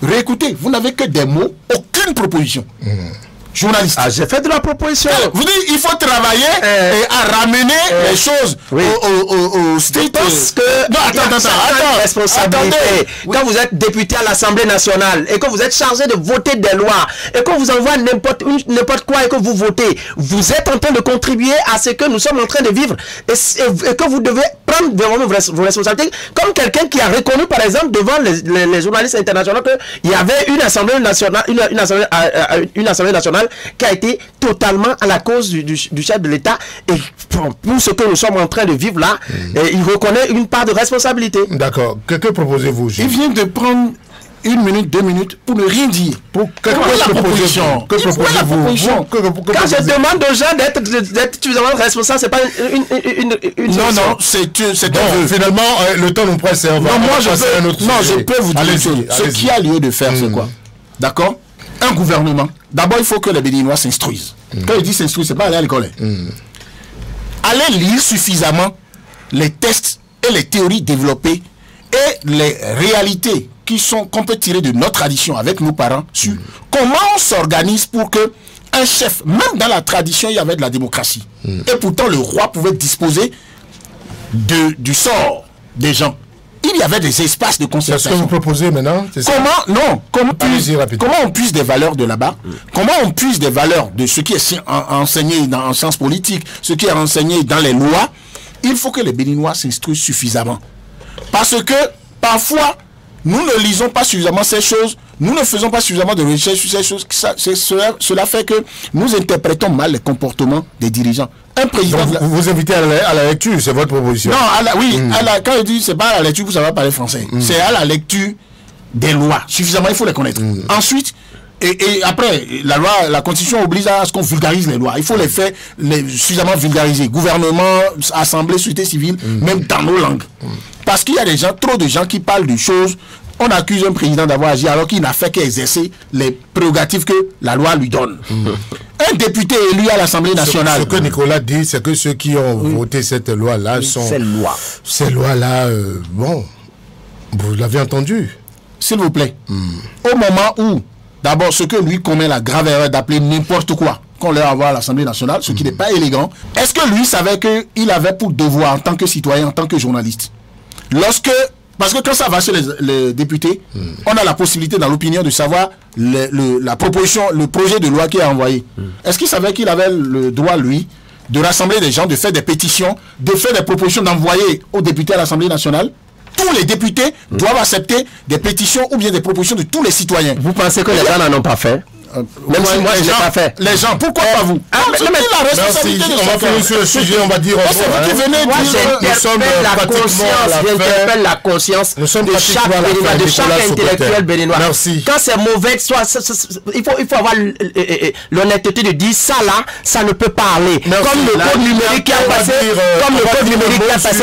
Réécoutez, vous n'avez que des mots, aucune proposition. Journaliste. Ah, j'ai fait de la proposition. Vous dites il faut travailler et à ramener les choses au state. Parce que non, attends. Responsabilité. Quand vous êtes député à l'Assemblée nationale et que vous êtes chargé de voter des lois et qu'on vous envoie n'importe quoi et que vous votez, vous êtes en train de contribuer à ce que nous sommes en train de vivre et que vous devez prendre vraiment vos responsabilités. Comme quelqu'un qui a reconnu par exemple devant les journalistes internationaux qu'il y avait une Assemblée nationale, une Assemblée nationale qui a été totalement à la cause du chef de l'État et pour ce que nous sommes en train de vivre là, il reconnaît une part de responsabilité. D'accord. Que proposez-vous, Gilles? Il vient de prendre 1 minute, 2 minutes pour ne rien dire. Que proposez-vous? Quand je demande aux gens d'être suffisamment responsables, c'est pas une non, c'est bon, finalement, le temps nous presse. Je peux vous dire ce qui a lieu de faire, c'est quoi? D'accord? Un gouvernement, d'abord il faut que les Béninois s'instruisent. Quand je dis s'instruire, c'est pas aller à l'école. Allez lire suffisamment les textes et les théories développées et les réalités qu'on peut tirer de notre tradition avec nos parents sur comment on s'organise pour que un chef, même dans la tradition il y avait de la démocratie, et pourtant le roi pouvait disposer du sort des gens. Il y avait des espaces de concertation. C'est ce que vous proposez maintenant? Comment on puise des valeurs de là-bas? Comment on puise des valeurs de ce qui est enseigné en sciences politiques, ce qui est enseigné dans les lois? Il faut que les Béninois s'instruisent suffisamment. Parce que, parfois, nous ne lisons pas suffisamment ces choses, nous ne faisons pas suffisamment de recherche sur ces choses. Cela fait que nous interprétons mal les comportements des dirigeants. Un président. Donc, vous invitez à la lecture, c'est votre proposition. Non, quand je dis c'est pas à la lecture, vous savez parler français. C'est à la lecture des lois. Suffisamment, il faut les connaître. Ensuite, et après, la Constitution oblige à ce qu'on vulgarise les lois. Il faut les faire suffisamment vulgariser. Gouvernement, assemblée, société civile, même dans nos langues. Parce qu'il y a trop de gens qui parlent de choses. On accuse un président d'avoir agi alors qu'il n'a fait qu'exercer les prérogatives que la loi lui donne. Un député élu à l'Assemblée nationale. Ce que Nicolas dit, c'est que ceux qui ont voté cette loi-là sont... Ces lois-là, bon, vous l'avez entendu. S'il vous plaît. Au moment où, d'abord, ce que lui commet la grave erreur d'appeler n'importe quoi qu'on leur envoie à l'Assemblée nationale, ce qui n'est pas élégant, est-ce que lui savait qu'il avait pour devoir, en tant que citoyen, en tant que journaliste, parce que quand ça va chez les députés, on a la possibilité dans l'opinion de savoir la proposition, le projet de loi qui est envoyé. Est-ce qu'il savait qu'il avait le droit, lui, de rassembler des gens, de faire des pétitions, de faire des propositions, d'envoyer aux députés à l'Assemblée nationale? Tous les députés doivent accepter des pétitions ou bien des propositions de tous les citoyens. Vous pensez que les gens n'en ont pas fait? Même si moi je n'ai pas fait. Les gens, pourquoi pas vous? Merci, on va finir sur le sujet, on va dire c'est vous qui venez j'interpelle la conscience de chaque Béninois, de chaque intellectuel béninois. Merci. Quand c'est mauvais, il faut avoir l'honnêteté de dire ça là, ça ne peut pas aller. Comme le code numérique qui a passé,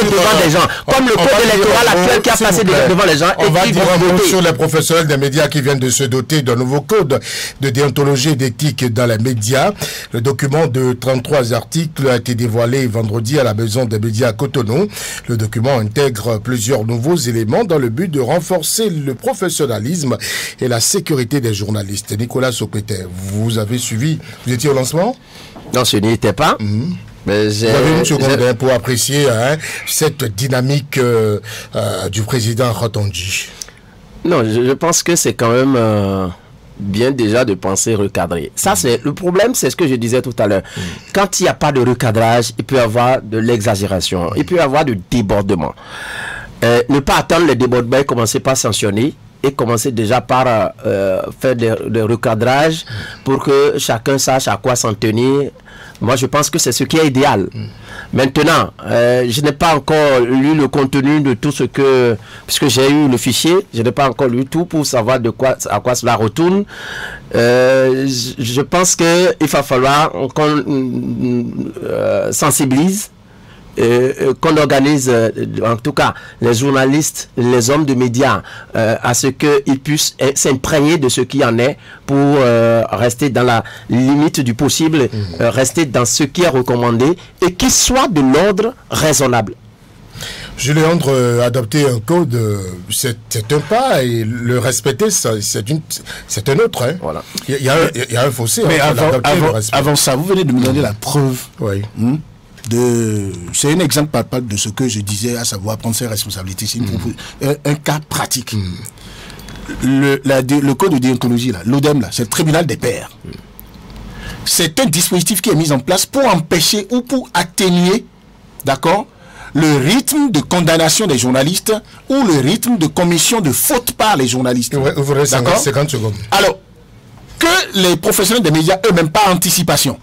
devant des gens, comme le code électoral actuel qui a passé devant les gens. On va dire un mot sur les professionnels des médias qui viennent de se doter d'un nouveau code de déontologie et d'éthique dans les médias. Le document de 33 articles a été dévoilé vendredi à la Maison des médias à Cotonou. Le document intègre plusieurs nouveaux éléments dans le but de renforcer le professionnalisme et la sécurité des journalistes. Nicolas Sokweté, vous avez suivi, vous étiez au lancement? Non, je n'y étais pas. Mais vous avez une seconde pour apprécier cette dynamique du président Rotondi. Non, je pense que c'est quand même... bien déjà de penser recadrer. Ça, c'est le problème, c'est ce que je disais tout à l'heure. Quand il n'y a pas de recadrage, il peut y avoir de l'exagération, il peut y avoir du débordement. Ne pas attendre les débordements et commencer par sanctionner et commencer déjà par faire des recadrages pour que chacun sache à quoi s'en tenir. Moi, je pense que c'est ce qui est idéal. Maintenant, je n'ai pas encore lu le contenu de tout ce que... Puisque j'ai eu le fichier, je n'ai pas encore lu tout pour savoir à quoi cela retourne. Je pense qu'il va falloir qu'on sensibilise, qu'on organise, en tout cas, les journalistes, les hommes de médias, à ce qu'ils puissent s'imprégner de ce qu'il y en est pour rester dans la limite du possible, rester dans ce qui est recommandé et qu'il soit de l'ordre raisonnable. Jules Léandre, adopter un code, c'est un pas, et le respecter, c'est un autre. Hein. Voilà. Il y a un fossé. Mais avant ça, vous venez de me donner la preuve. Oui. C'est un exemple palpable de ce que je disais, à savoir prendre ses responsabilités. C'est un cas pratique. Le code de déontologie, l'ODEM, c'est le tribunal des pairs. C'est un dispositif qui est mis en place pour empêcher ou pour atténuer, d'accord, le rythme de condamnation des journalistes ou le rythme de commission de fautes par les journalistes. Vous restez 50 secondes. Alors, que les professionnels des médias eux-mêmes, par anticipation,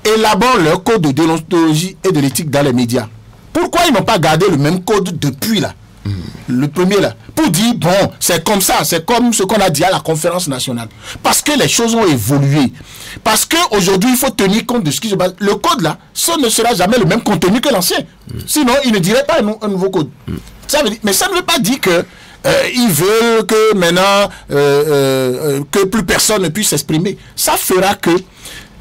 élaborent leur code de déontologie et de l'éthique dans les médias. Pourquoi ils n'ont pas gardé le même code depuis là, le premier là, pour dire bon, c'est comme ça, c'est comme ce qu'on a dit à la conférence nationale. Parce que les choses ont évolué. Parce qu'aujourd'hui, il faut tenir compte de ce qui se passe. Le code là, ça ne sera jamais le même contenu que l'ancien. Sinon, il ne dirait pas un nouveau code. Ça veut dire, mais ça ne veut pas dire que ils veulent que maintenant que plus personne ne puisse s'exprimer. Ça fera que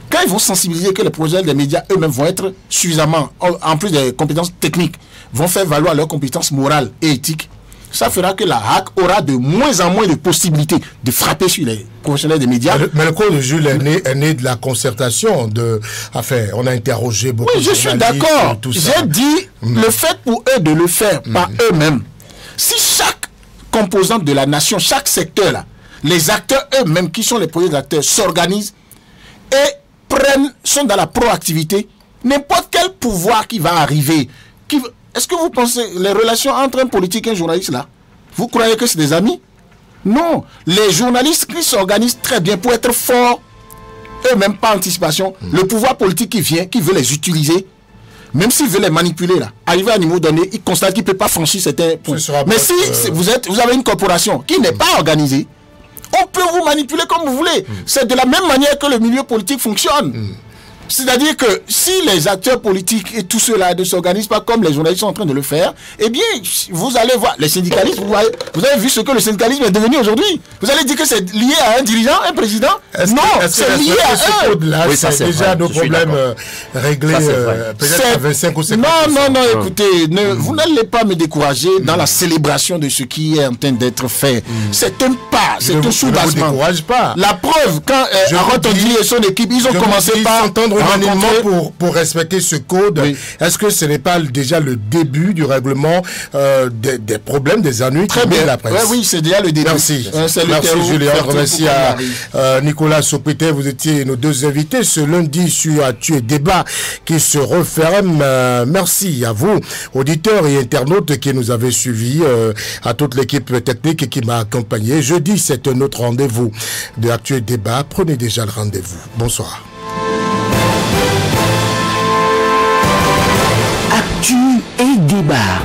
quand ils vont sensibiliser, que les professionnels des médias eux-mêmes vont être suffisamment, en plus des compétences techniques, vont faire valoir leurs compétences morales et éthiques, ça fera que la HAC aura de moins en moins de possibilités de frapper sur les professionnels des médias. Mais le code de Jules est né de la concertation. On a interrogé beaucoup de journalistes. Oui, je suis d'accord. J'ai dit le fait pour eux de le faire par eux-mêmes. Si chaque composante de la nation, chaque secteur, là, les acteurs eux-mêmes, qui sont les premiers acteurs, s'organisent et sont dans la proactivité, n'importe quel pouvoir qui va arriver, est-ce que vous pensez les relations entre un politique et un journaliste là, Vous croyez que c'est des amis? Non. Les journalistes qui s'organisent très bien pour être forts, eux-mêmes par anticipation, le pouvoir politique qui vient, qui veut les utiliser, même s'il veut les manipuler, là, arrivé à un niveau donné, il constate qu'il ne peut pas franchir certains points. Mais si vous avez une corporation qui n'est pas organisée, on peut vous manipuler comme vous voulez. C'est de la même manière que le milieu politique fonctionne. C'est-à-dire que si les acteurs politiques et tous ceux-là ne s'organisent pas comme les journalistes sont en train de le faire, eh bien, vous allez voir, les syndicalistes, vous avez vu ce que le syndicalisme est devenu aujourd'hui. Vous allez dire que c'est lié à un dirigeant, un président? Non, c'est lié à eux. Oui, c'est déjà nos problèmes réglés peut-être à 25 ou 50%. Non, écoutez, vous n'allez pas me décourager dans la célébration de ce qui est en train d'être fait. C'est un pas, c'est un soubassement. Je ne vous décourage pas. La preuve, quand Aaron Tondji et son équipe, ils ont commencé par s'entendre unanimement pour respecter ce code. Oui. Est-ce que ce n'est pas déjà le début du règlement des problèmes, des ennuis? Très bien, la presse. Oui, c'est déjà le début. Merci. Merci Julien. Merci à Nicolas Sopeter. Vous étiez nos deux invités ce lundi sur Actu et Débat qui se referme. Merci à vous, auditeurs et internautes qui nous avez suivis, à toute l'équipe technique qui m'a accompagné. Jeudi, c'est un autre rendez-vous de Actu et Débat. Prenez déjà le rendez-vous. Bonsoir. Actu et Débat.